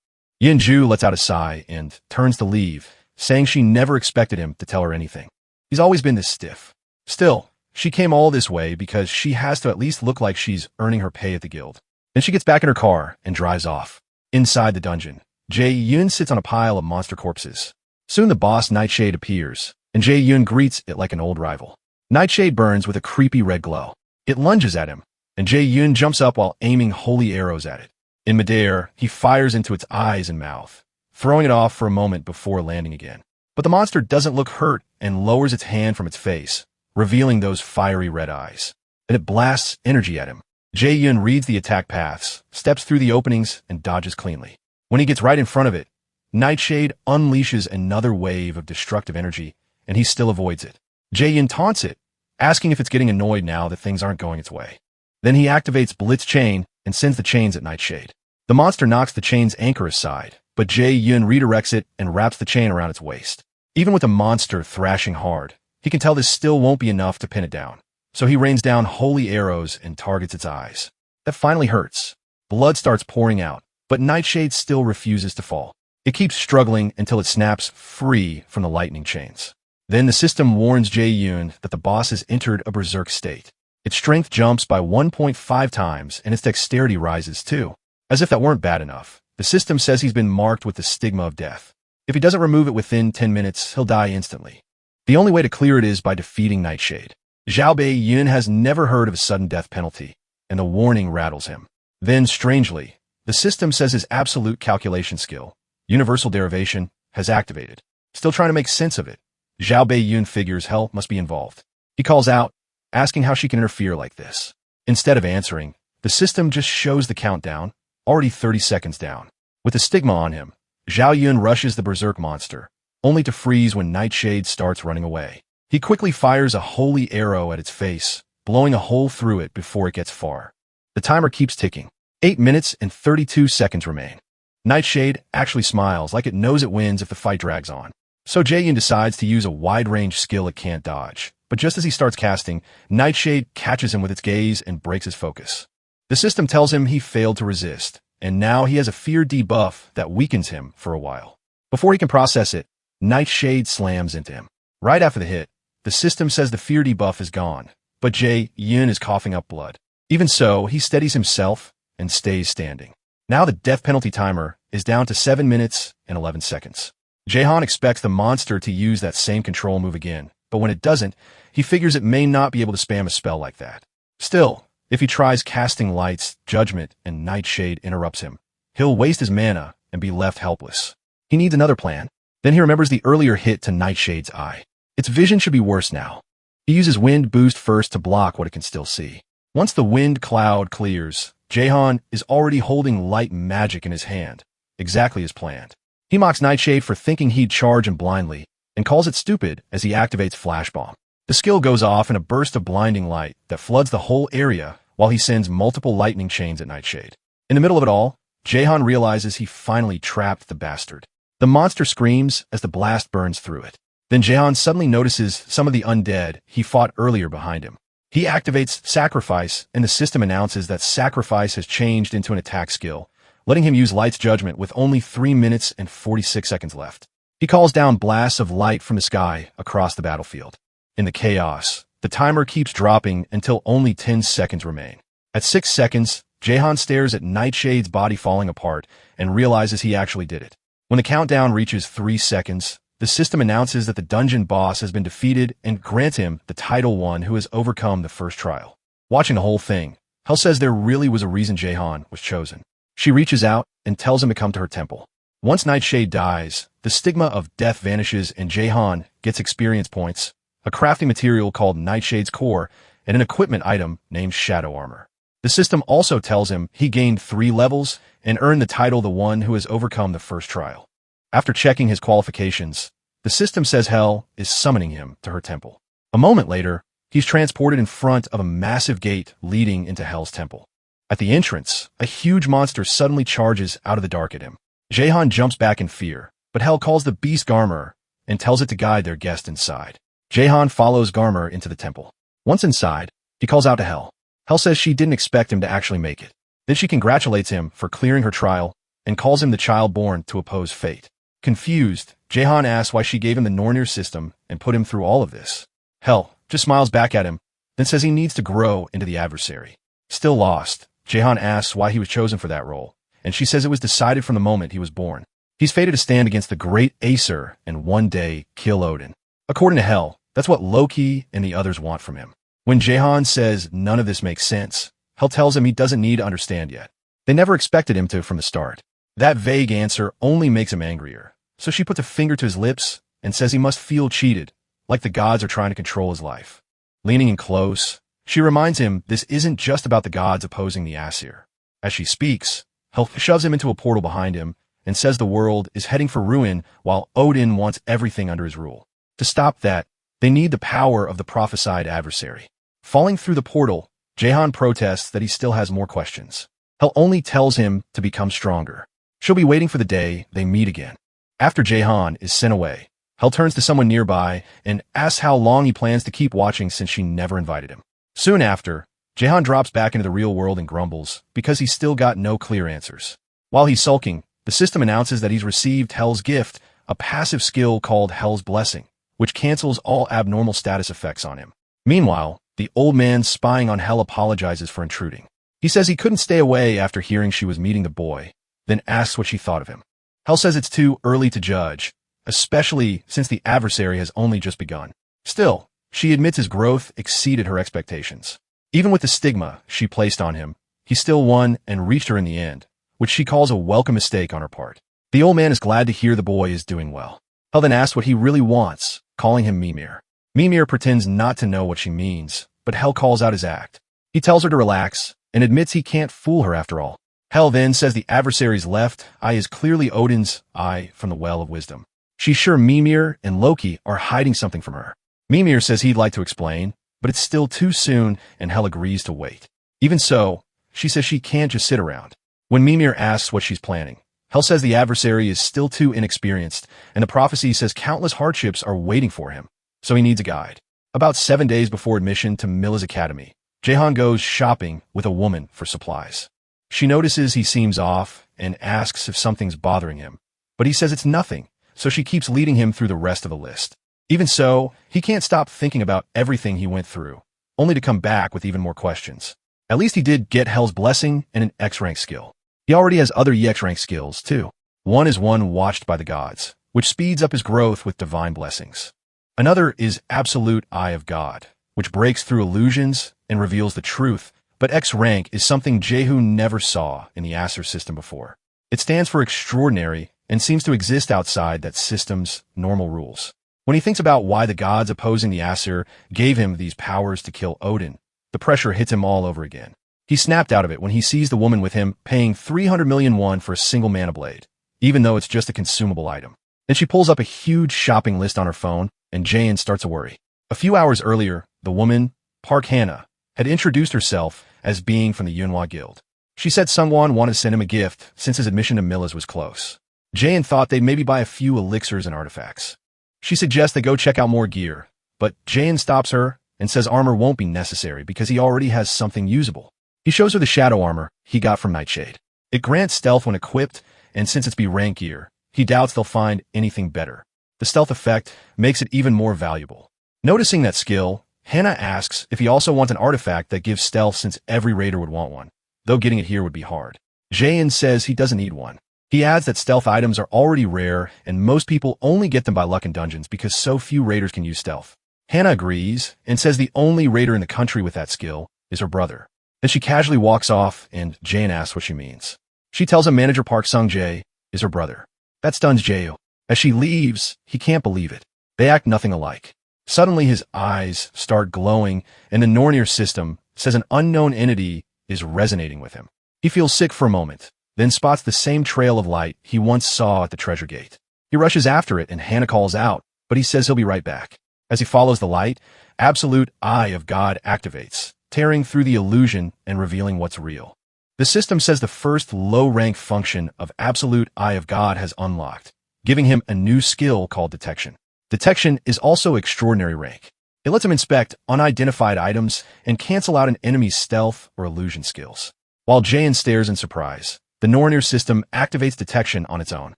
Yoon Ju lets out a sigh and turns to leave, saying she never expected him to tell her anything. He's always been this stiff. Still, she came all this way because she has to at least look like she's earning her pay at the guild. Then she gets back in her car and drives off. Inside the dungeon, Jae-yoon sits on a pile of monster corpses. Soon the boss Nightshade appears, and Jae-yoon greets it like an old rival. Nightshade burns with a creepy red glow. It lunges at him, and Jae-yoon jumps up while aiming holy arrows at it. In midair, he fires into its eyes and mouth, throwing it off for a moment before landing again. But the monster doesn't look hurt and lowers its hand from its face, revealing those fiery red eyes. Then it blasts energy at him. Jae-yoon reads the attack paths, steps through the openings, and dodges cleanly. When he gets right in front of it, Nightshade unleashes another wave of destructive energy, and he still avoids it. Jae-yoon taunts it, asking if it's getting annoyed now that things aren't going its way. Then he activates Blitz Chain and sends the chains at Nightshade. The monster knocks the chain's anchor aside, but Jae-yoon redirects it and wraps the chain around its waist. Even with the monster thrashing hard, he can tell this still won't be enough to pin it down. So he rains down holy arrows and targets its eyes. That finally hurts. Blood starts pouring out, but Nightshade still refuses to fall. It keeps struggling until it snaps free from the lightning chains. Then the system warns Jae-yoon that the boss has entered a berserk state. Its strength jumps by 1.5 times, and its dexterity rises too. As if that weren't bad enough, the system says he's been marked with the stigma of death. If he doesn't remove it within 10 minutes, he'll die instantly. The only way to clear it is by defeating Nightshade. Zhao Bei-yun has never heard of a sudden death penalty, and the warning rattles him. Then, strangely, the system says his absolute calculation skill, universal derivation, has activated. Still trying to make sense of it, Zhao Bei-yun figures hell must be involved. He calls out, asking how she can interfere like this. Instead of answering, the system just shows the countdown, already 30 seconds down. With the stigma on him, Zhao Yun rushes the berserk monster, only to freeze when Nightshade starts running away. He quickly fires a holy arrow at its face, blowing a hole through it before it gets far. The timer keeps ticking. 8 minutes and 32 seconds remain. Nightshade actually smiles like it knows it wins if the fight drags on. So Jae-yoon decides to use a wide-range skill it can't dodge. But just as he starts casting, Nightshade catches him with its gaze and breaks his focus. The system tells him he failed to resist, and now he has a fear debuff that weakens him for a while. Before he can process it, Nightshade slams into him. Right after the hit, the system says the fear debuff is gone, but Jae-yoon is coughing up blood. Even so, he steadies himself and stays standing. Now the death penalty timer is down to 7 minutes and 11 seconds. Jaehan expects the monster to use that same control move again, but when it doesn't, he figures it may not be able to spam a spell like that. Still, if he tries casting Light's Judgment and Nightshade interrupts him, he'll waste his mana and be left helpless. He needs another plan. Then he remembers the earlier hit to Nightshade's eye. Its vision should be worse now. He uses Wind Boost first to block what it can still see. Once the wind cloud clears, Jaehan is already holding light magic in his hand, exactly as planned. He mocks Nightshade for thinking he'd charge him blindly, and calls it stupid as he activates Flash Bomb. The skill goes off in a burst of blinding light that floods the whole area while he sends multiple lightning chains at Nightshade. In the middle of it all, Jaehan realizes he finally trapped the bastard. The monster screams as the blast burns through it. Then Jaehan suddenly notices some of the undead he fought earlier behind him. He activates Sacrifice, and the system announces that Sacrifice has changed into an attack skill, letting him use Light's Judgment with only 3 minutes and 46 seconds left. He calls down blasts of light from the sky across the battlefield. In the chaos, the timer keeps dropping until only 10 seconds remain. At 6 seconds, Jaehan stares at Nightshade's body falling apart and realizes he actually did it. When the countdown reaches 3 seconds, the system announces that the dungeon boss has been defeated and grants him the title one who has overcome the first trial. Watching the whole thing, Hell says there really was a reason Jaehan was chosen. She reaches out and tells him to come to her temple. Once Nightshade dies, the stigma of death vanishes and Jaehan gets experience points, a crafting material called Nightshade's Core, and an equipment item named Shadow Armor. The system also tells him he gained 3 levels and earned the title the one who has overcome the first trial. After checking his qualifications, the system says Hell is summoning him to her temple. A moment later, he's transported in front of a massive gate leading into Hell's temple. At the entrance, a huge monster suddenly charges out of the dark at him. Jaehan jumps back in fear, but Hell calls the beast Garmer and tells it to guide their guest inside. Jaehan follows Garmer into the temple. Once inside, he calls out to Hell. Hell says she didn't expect him to actually make it. Then she congratulates him for clearing her trial and calls him the child born to oppose fate. Confused, Jaehan asks why she gave him the Nornir system and put him through all of this. Hell just smiles back at him, then says he needs to grow into the adversary. Still lost, Jaehan asks why he was chosen for that role, and she says it was decided from the moment he was born. He's fated to stand against the great Aesir and one day kill Odin. According to Hell, that's what Loki and the others want from him. When Jaehan says none of this makes sense, Hell tells him he doesn't need to understand yet. They never expected him to from the start. That vague answer only makes him angrier, so she puts a finger to his lips and says he must feel cheated, like the gods are trying to control his life. Leaning in close, she reminds him this isn't just about the gods opposing the Aesir. As she speaks, Hell shoves him into a portal behind him and says the world is heading for ruin while Odin wants everything under his rule. To stop that, they need the power of the prophesied adversary. Falling through the portal, Jaehan protests that he still has more questions. Hell only tells him to become stronger. She'll be waiting for the day they meet again. After Jaehan is sent away, Hell turns to someone nearby and asks how long he plans to keep watching since she never invited him. Soon after, Jaehan drops back into the real world and grumbles because he's still got no clear answers. While he's sulking, the system announces that he's received Hell's gift, a passive skill called Hell's Blessing, which cancels all abnormal status effects on him. Meanwhile, the old man spying on Hell apologizes for intruding. He says he couldn't stay away after hearing she was meeting the boy, then asks what she thought of him. Hell says it's too early to judge, especially since the adversary has only just begun. Still, she admits his growth exceeded her expectations. Even with the stigma she placed on him, he still won and reached her in the end, which she calls a welcome mistake on her part. The old man is glad to hear the boy is doing well. Hell then asks what he really wants, calling him Mimir. Mimir pretends not to know what she means, but Hell calls out his act. He tells her to relax and admits he can't fool her after all. Hell then says the adversary's left eye is clearly Odin's eye from the Well of Wisdom. She's sure Mimir and Loki are hiding something from her. Mimir says he'd like to explain, but it's still too soon and Hell agrees to wait. Even so, she says she can't just sit around. When Mimir asks what she's planning, Hell says the adversary is still too inexperienced, and the prophecy says countless hardships are waiting for him, so he needs a guide. About 7 days before admission to Milla's academy, Jaehan goes shopping with a woman for supplies. She notices he seems off and asks if something's bothering him, but he says it's nothing, so she keeps leading him through the rest of the list. Even so, he can't stop thinking about everything he went through, only to come back with even more questions. At least he did get Hell's Blessing and an X-rank skill. He already has other EX-rank skills, too. One is one watched by the gods, which speeds up his growth with divine blessings. Another is Absolute Eye of God, which breaks through illusions and reveals the truth, but X-rank is something Jehu never saw in the Aesir system before. It stands for extraordinary and seems to exist outside that system's normal rules. When he thinks about why the gods opposing the Aesir gave him these powers to kill Odin, the pressure hits him all over again. He snapped out of it when he sees the woman with him paying 300 million won for a single mana blade, even though it's just a consumable item. Then she pulls up a huge shopping list on her phone, and Jaehan starts to worry. A few hours earlier, the woman, Park Hannah, had introduced herself as being from the Yunhua Guild. She said Sungwon wanted to send him a gift since his admission to Milla's was close. Jaehan thought they'd maybe buy a few elixirs and artifacts. She suggests they go check out more gear, but Jaehan stops her and says armor won't be necessary because he already has something usable. He shows her the shadow armor he got from Nightshade. It grants stealth when equipped, and since it's B-rank gear, he doubts they'll find anything better. The stealth effect makes it even more valuable. Noticing that skill, Hannah asks if he also wants an artifact that gives stealth since every raider would want one, though getting it here would be hard. Jaehan says he doesn't need one. He adds that stealth items are already rare and most people only get them by luck in dungeons because so few raiders can use stealth. Hannah agrees and says the only raider in the country with that skill is her brother. Then she casually walks off and Jaehan asks what she means. She tells him manager Park Sung-jae is her brother. That stuns Jae. As she leaves, he can't believe it. They act nothing alike. Suddenly his eyes start glowing, and the Nornir system says an unknown entity is resonating with him. He feels sick for a moment, then spots the same trail of light he once saw at the treasure gate. He rushes after it, and Hannah calls out, but he says he'll be right back. As he follows the light, absolute eye of God activates, tearing through the illusion and revealing what's real. The system says the first low-rank function of absolute eye of God has unlocked, giving him a new skill called detection. Detection is also extraordinary rank. It lets him inspect unidentified items and cancel out an enemy's stealth or illusion skills. While Jaein stares in surprise, the Nornir system activates detection on its own.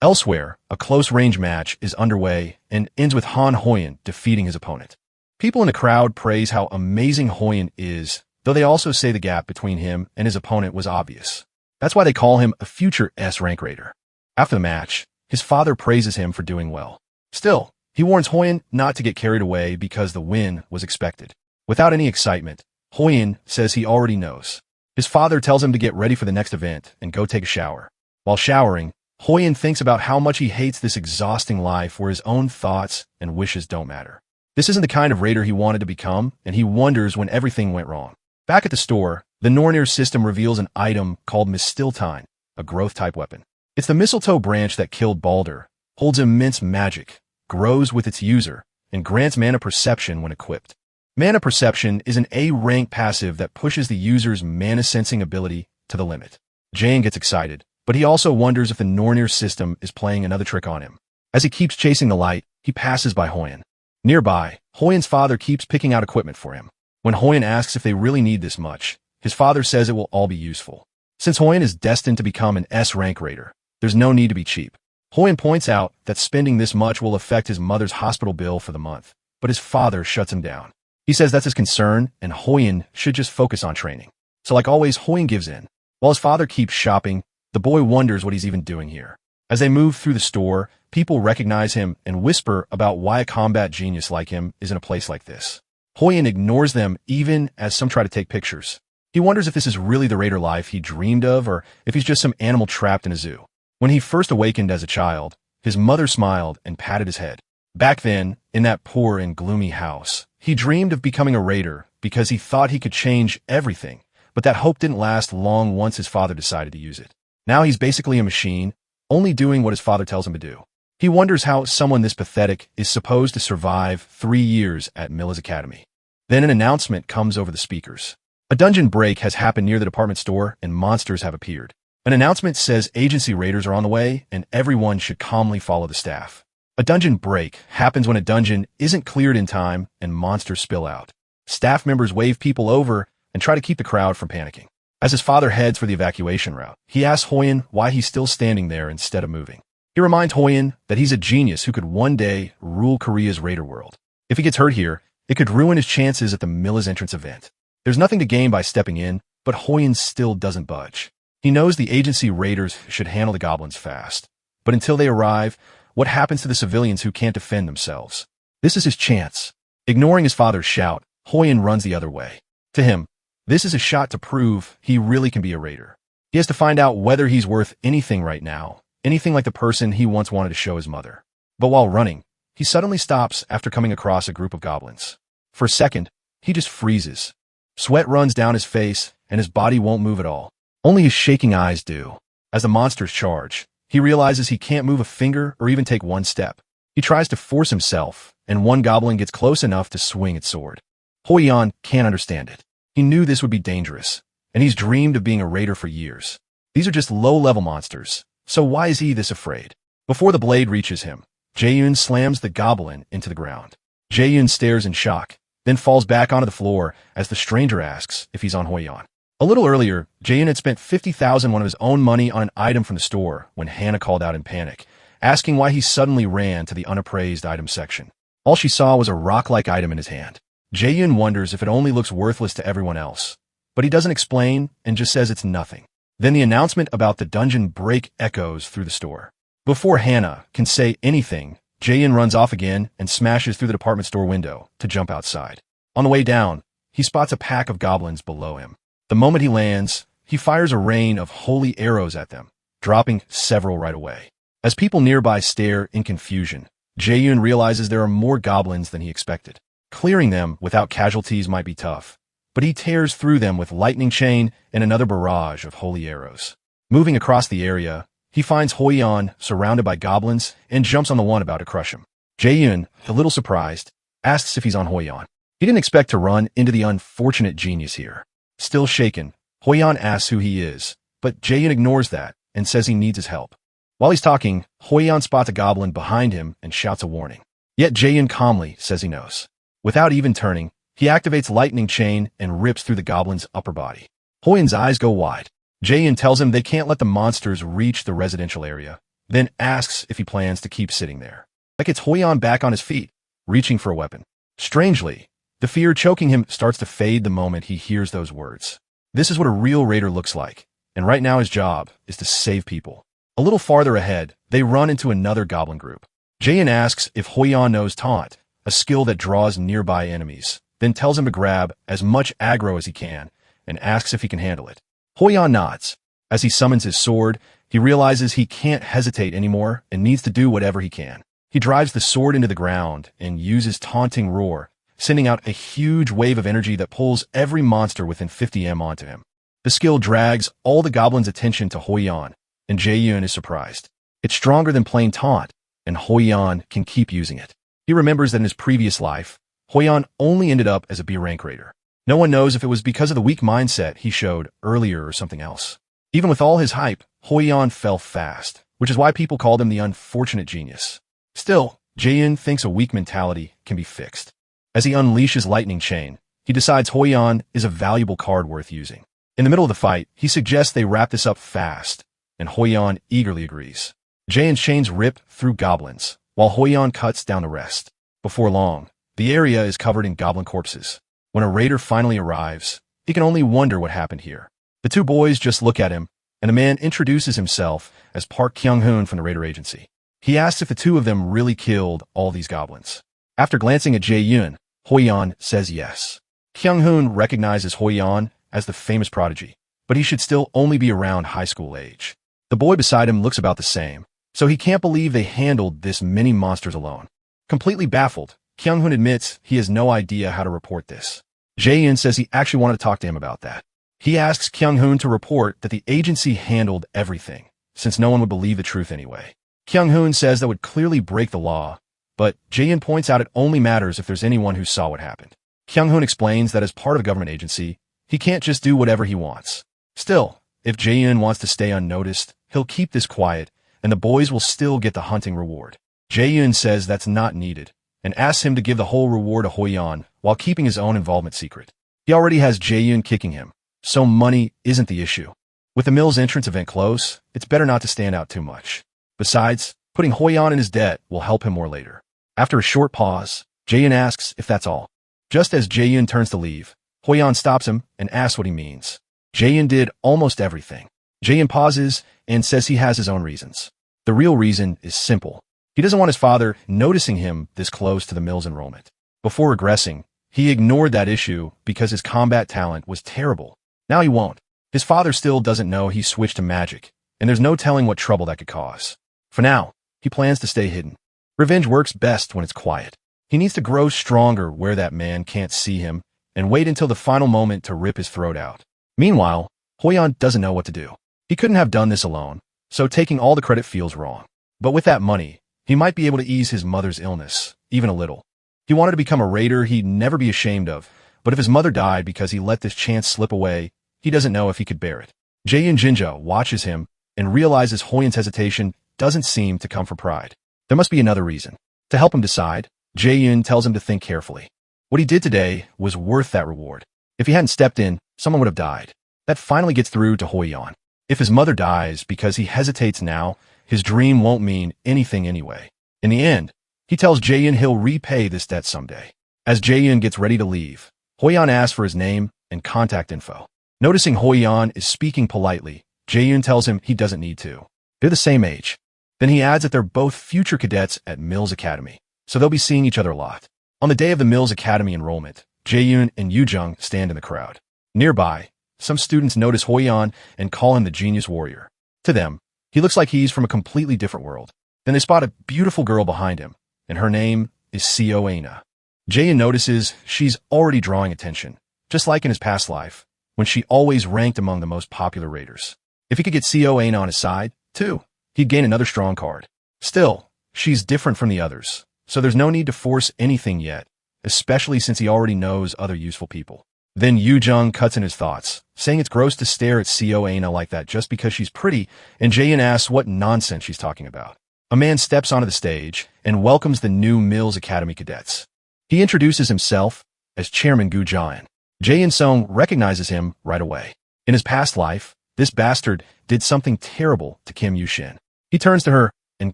Elsewhere, a close-range match is underway and ends with Han Hoyen defeating his opponent. People in the crowd praise how amazing Hoyen is, though they also say the gap between him and his opponent was obvious. That's why they call him a future S-rank raider. After the match, his father praises him for doing well. Still, he warns Hoyen not to get carried away because the win was expected. Without any excitement, Hoyen says he already knows. His father tells him to get ready for the next event and go take a shower. While showering, Hoyen thinks about how much he hates this exhausting life where his own thoughts and wishes don't matter. This isn't the kind of raider he wanted to become, and he wonders when everything went wrong. Back at the store, the Nornir system reveals an item called Mistiltine, a growth-type weapon. It's the mistletoe branch that killed Balder, holds immense magic, grows with its user, and grants mana perception when equipped. Mana perception is an A-rank passive that pushes the user's mana-sensing ability to the limit. Jaein gets excited, but he also wonders if the Nornir system is playing another trick on him. As he keeps chasing the light, he passes by Hoyen. Nearby, Hoyen's father keeps picking out equipment for him. When Hoyen asks if they really need this much, his father says it will all be useful. Since Hoyen is destined to become an S-rank raider, there's no need to be cheap. Hoyen points out that spending this much will affect his mother's hospital bill for the month, but his father shuts him down. He says that's his concern, and Hoyen should just focus on training. So like always, Hoyen gives in. While his father keeps shopping, the boy wonders what he's even doing here. As they move through the store, people recognize him and whisper about why a combat genius like him is in a place like this. Hoyen ignores them even as some try to take pictures. He wonders if this is really the raider life he dreamed of or if he's just some animal trapped in a zoo. When he first awakened as a child, his mother smiled and patted his head. Back then, in that poor and gloomy house, he dreamed of becoming a raider because he thought he could change everything, but that hope didn't last long once his father decided to use it. Now he's basically a machine, only doing what his father tells him to do. He wonders how someone this pathetic is supposed to survive 3 years at Milla's academy. Then an announcement comes over the speakers. A dungeon break has happened near the department store and monsters have appeared. An announcement says agency raiders are on the way and everyone should calmly follow the staff. A dungeon break happens when a dungeon isn't cleared in time and monsters spill out. Staff members wave people over and try to keep the crowd from panicking. As his father heads for the evacuation route, he asks Hoyen why he's still standing there instead of moving. He reminds Hoyen that he's a genius who could one day rule Korea's raider world. If he gets hurt here, it could ruin his chances at the Milla's entrance event. There's nothing to gain by stepping in, but Hoyen still doesn't budge. He knows the agency raiders should handle the goblins fast. But until they arrive, what happens to the civilians who can't defend themselves? This is his chance. Ignoring his father's shout, Hoyen runs the other way. To him, this is a shot to prove he really can be a raider. He has to find out whether he's worth anything right now, anything like the person he once wanted to show his mother. But while running, he suddenly stops after coming across a group of goblins. For a second, he just freezes. Sweat runs down his face, and his body won't move at all. Only his shaking eyes do. As the monsters charge, he realizes he can't move a finger or even take one step. He tries to force himself, and one goblin gets close enough to swing its sword. Hoyen can't understand it. He knew this would be dangerous, and he's dreamed of being a raider for years. These are just low-level monsters, so why is he this afraid? Before the blade reaches him, Jae-yoon slams the goblin into the ground. Jae-yoon stares in shock, then falls back onto the floor as the stranger asks if he's on Hoyen. A little earlier, Jae-yoon had spent 50,000 of his own money on an item from the store when Hannah called out in panic, asking why he suddenly ran to the unappraised item section. All she saw was a rock-like item in his hand. Jae-yoon wonders if it only looks worthless to everyone else, but he doesn't explain and just says it's nothing. Then the announcement about the dungeon break echoes through the store. Before Hannah can say anything, Jae-yoon runs off again and smashes through the department store window to jump outside. On the way down, he spots a pack of goblins below him. The moment he lands, he fires a rain of holy arrows at them, dropping several right away. As people nearby stare in confusion, Jae-yoon realizes there are more goblins than he expected. Clearing them without casualties might be tough, but he tears through them with lightning chain and another barrage of holy arrows. Moving across the area, he finds Hoi-yeon surrounded by goblins and jumps on the one about to crush him. Jae-yoon, a little surprised, asks if he's on Hoi-yeon. He didn't expect to run into the unfortunate genius here. Still shaken, Hoi-yeon asks who he is, but Jae-yoon ignores that and says he needs his help. While he's talking, Hoi-yeon spots a goblin behind him and shouts a warning. Yet Jae-yoon calmly says he knows. Without even turning, he activates lightning chain and rips through the goblin's upper body. Hoi-yeon's eyes go wide. Jae-yoon tells him they can't let the monsters reach the residential area, then asks if he plans to keep sitting there. That gets Hoi-yeon back on his feet, reaching for a weapon. Strangely, the fear choking him starts to fade the moment he hears those words. This is what a real raider looks like, and right now his job is to save people. A little farther ahead, they run into another goblin group. Jae-yoon asks if Hoi-yeon knows Taunt, a skill that draws nearby enemies, then tells him to grab as much aggro as he can, and asks if he can handle it. Hoi-yeon nods. As he summons his sword, he realizes he can't hesitate anymore and needs to do whatever he can. He drives the sword into the ground and uses Taunting Roar, sending out a huge wave of energy that pulls every monster within 50 m onto him. The skill drags all the goblins' attention to Hoi-yeon, and Jae-yoon is surprised. It's stronger than plain taunt, and Hoi-yeon can keep using it. He remembers that in his previous life, Hoi-yeon only ended up as a B-rank raider. No one knows if it was because of the weak mindset he showed earlier or something else. Even with all his hype, Hoi-yeon fell fast, which is why people called him the unfortunate genius. Still, Jae-yoon thinks a weak mentality can be fixed. As he unleashes lightning chain, he decides Hoi-yeon is a valuable card worth using. In the middle of the fight, he suggests they wrap this up fast, and Hoi-yeon eagerly agrees. Jae-yoon's chains rip through goblins, while Hoi-yeon cuts down the rest. Before long, the area is covered in goblin corpses. When a raider finally arrives, he can only wonder what happened here. The two boys just look at him, and a man introduces himself as Park Kyung-hoon from the raider agency. He asks if the two of them really killed all these goblins. After glancing at Jae-yoon, Hoi-yeon says yes. Kyung-hoon recognizes Hoi-yeon as the famous prodigy, but he should still only be around high school age. The boy beside him looks about the same, so he can't believe they handled this many monsters alone. Completely baffled, Kyung-hoon admits he has no idea how to report this. Jae-yoon says he actually wanted to talk to him about that. He asks Kyung-hoon to report that the agency handled everything, since no one would believe the truth anyway. Kyung-hoon says that would clearly break the law, but Jae-yoon points out it only matters if there's anyone who saw what happened. Kyung-hoon explains that as part of a government agency, he can't just do whatever he wants. Still, if Jae-yoon wants to stay unnoticed, he'll keep this quiet, and the boys will still get the hunting reward. Jae-yoon says that's not needed, and asks him to give the whole reward to Hoi-yeon while keeping his own involvement secret. He already has Jae-yoon kicking him, so money isn't the issue. With the mill's entrance event close, it's better not to stand out too much. Besides, putting Hoi-yeon in his debt will help him more later. After a short pause, Jae-yoon asks if that's all. Just as Jae-yoon turns to leave, Hoi-yeon stops him and asks what he means. Jae-yoon did almost everything. Jae-yoon pauses and says he has his own reasons. The real reason is simple. He doesn't want his father noticing him this close to the mill's enrollment. Before regressing, he ignored that issue because his combat talent was terrible. Now he won't. His father still doesn't know he switched to magic, and there's no telling what trouble that could cause. For now, he plans to stay hidden. Revenge works best when it's quiet. He needs to grow stronger where that man can't see him and wait until the final moment to rip his throat out. Meanwhile, Hoi-yeon doesn't know what to do. He couldn't have done this alone, so taking all the credit feels wrong. But with that money, he might be able to ease his mother's illness, even a little. He wanted to become a raider he'd never be ashamed of, but if his mother died because he let this chance slip away, he doesn't know if he could bear it. Jae-yoon Jinja watches him and realizes Hoi-yeon's hesitation doesn't seem to come from pride. There must be another reason. To help him decide, Jae-yoon tells him to think carefully. What he did today was worth that reward. If he hadn't stepped in, someone would have died. That finally gets through to Hoi-yeon. If his mother dies because he hesitates now, his dream won't mean anything anyway. In the end, he tells Jae-yoon he'll repay this debt someday. As Jae-yoon gets ready to leave, Hoi-yeon asks for his name and contact info. Noticing Hoi-yeon is speaking politely, Jae-yoon tells him he doesn't need to. They're the same age. Then he adds that they're both future cadets at Mills Academy, so they'll be seeing each other a lot. On the day of the Mills Academy enrollment, Jae-yoon and Yoo-jung stand in the crowd. Nearby, some students notice Hoyan and call him the genius warrior. To them, he looks like he's from a completely different world. Then they spot a beautiful girl behind him, and her name is Seo Aina. Jaehyun notices she's already drawing attention, just like in his past life, when she always ranked among the most popular raiders. If he could get Seo Aina on his side, too, he'd gain another strong card. Still, she's different from the others, so there's no need to force anything yet, especially since he already knows other useful people. Then Yu Jung cuts in his thoughts, saying it's gross to stare at Seo Aina like that just because she's pretty, and Jaehyun asks what nonsense she's talking about. A man steps onto the stage and welcomes the new Mills Academy cadets. He introduces himself as Chairman Gu Jian. Jaehyun Song recognizes him right away. In his past life, this bastard did something terrible to Kim Yu-shin. He turns to her and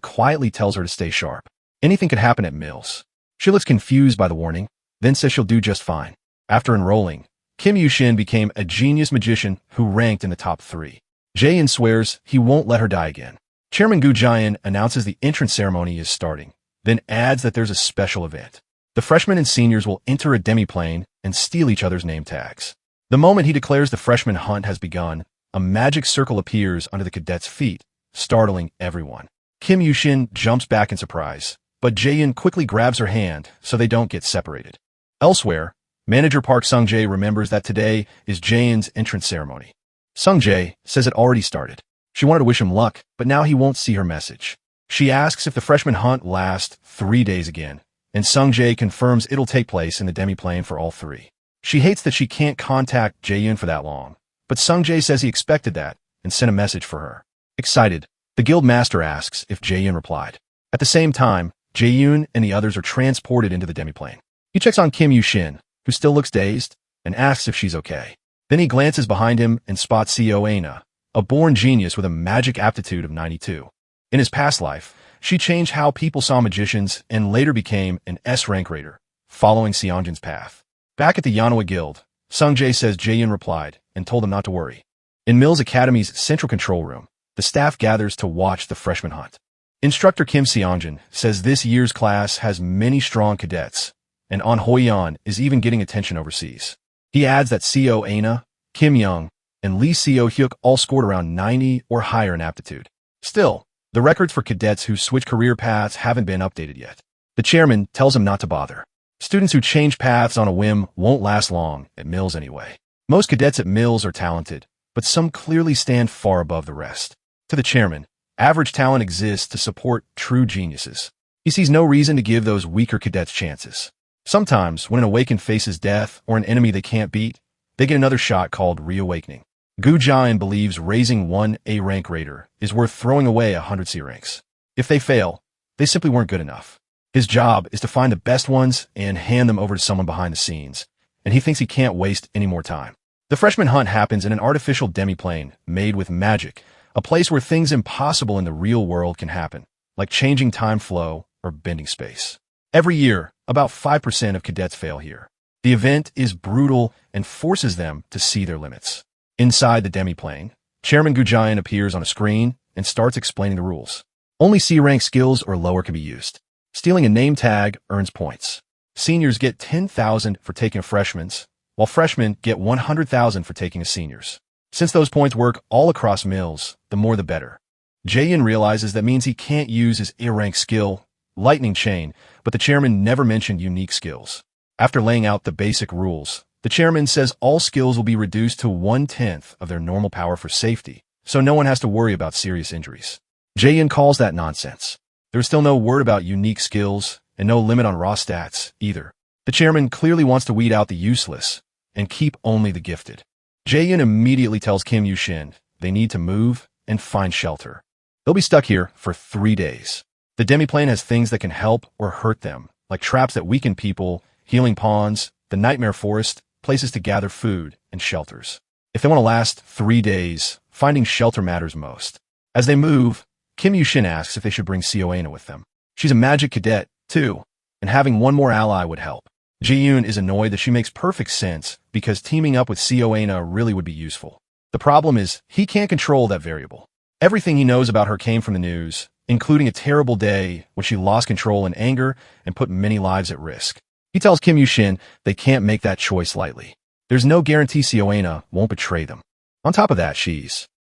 quietly tells her to stay sharp. Anything could happen at Mills. She looks confused by the warning, then says she'll do just fine. After enrolling, Kim Yu-shin became a genius magician who ranked in the top 3. Jaehyun swears he won't let her die again. Chairman Gu Jian announces the entrance ceremony is starting, then adds that there's a special event. The freshmen and seniors will enter a demiplane and steal each other's name tags. The moment he declares the freshman hunt has begun, a magic circle appears under the cadets' feet, startling everyone. Kim Yu-shin jumps back in surprise, but Jaehyun quickly grabs her hand so they don't get separated. Elsewhere, Manager Park Sung-jae remembers that today is Jaehyun's entrance ceremony. Sung-jae says it already started. She wanted to wish him luck, but now he won't see her message. She asks if the freshman hunt lasts 3 days again, and Sung-jae confirms it'll take place in the demiplane for all 3. She hates that she can't contact Jaehyun for that long, but Sung-jae says he expected that and sent a message for her. Excited, the guild master asks if Jaehyun replied. At the same time, Jaehyun and the others are transported into the demiplane. He checks on Kim Yu-shin, who still looks dazed, and asks if she's okay. Then he glances behind him and spots Seo Aina, a born genius with a magic aptitude of 92. In his past life, she changed how people saw magicians and later became an S-rank raider, following Seonjin's path. Back at the Yanawa Guild, Sung-jae says Jaehyun replied and told him not to worry. In Mills Academy's central control room, the staff gathers to watch the freshman hunt. Instructor Kim Seonjin says this year's class has many strong cadets, and An Hoyan is even getting attention overseas. He adds that Seo Aina, Kim Young, and Lee Seo-hyuk all scored around 90 or higher in aptitude. Still, the records for cadets who switch career paths haven't been updated yet. The chairman tells him not to bother. Students who change paths on a whim won't last long at Mills anyway. Most cadets at Mills are talented, but some clearly stand far above the rest. To the chairman, average talent exists to support true geniuses. He sees no reason to give those weaker cadets chances. Sometimes, when an awakened faces death or an enemy they can't beat, they get another shot called reawakening. Gu Jian believes raising one A-rank raider is worth throwing away 100 C-ranks. If they fail, they simply weren't good enough. His job is to find the best ones and hand them over to someone behind the scenes, and he thinks he can't waste any more time. The freshman hunt happens in an artificial demiplane made with magic, a place where things impossible in the real world can happen, like changing time flow or bending space. Every year, about 5% of cadets fail here. The event is brutal and forces them to see their limits. Inside the demiplane, Chairman Gu Jian appears on a screen and starts explaining the rules. Only C-rank skills or lower can be used. Stealing a name tag earns points. Seniors get 10,000 for taking a freshman's, while freshmen get 100,000 for taking a senior's. Since those points work all across Mills, the more the better. Jaehyun realizes that means he can't use his A-rank skill, Lightning Chain, but the chairman never mentioned unique skills. After laying out the basic rules, the chairman says all skills will be reduced to 1/10 of their normal power for safety, so no one has to worry about serious injuries. Jaehyun calls that nonsense. There's still no word about unique skills and no limit on raw stats, either. The chairman clearly wants to weed out the useless and keep only the gifted. Jaehyun immediately tells Kim Yu-shin they need to move and find shelter. They'll be stuck here for 3 days. The demiplane has things that can help or hurt them, like traps that weaken people, healing ponds, the nightmare forest, places to gather food, and shelters. If they want to last 3 days, finding shelter matters most. As they move, Kim Yu-shin asks if they should bring Seo Aina with them. She's a magic cadet, too, and having one more ally would help. Jaehyun is annoyed that she makes perfect sense because teaming up with Seo Aina really would be useful. The problem is he can't control that variable. Everything he knows about her came from the news, including a terrible day when she lost control in anger and put many lives at risk. He tells Kim Yu-shin they can't make that choice lightly. There's no guarantee Sioena won't betray them. On top of that, she's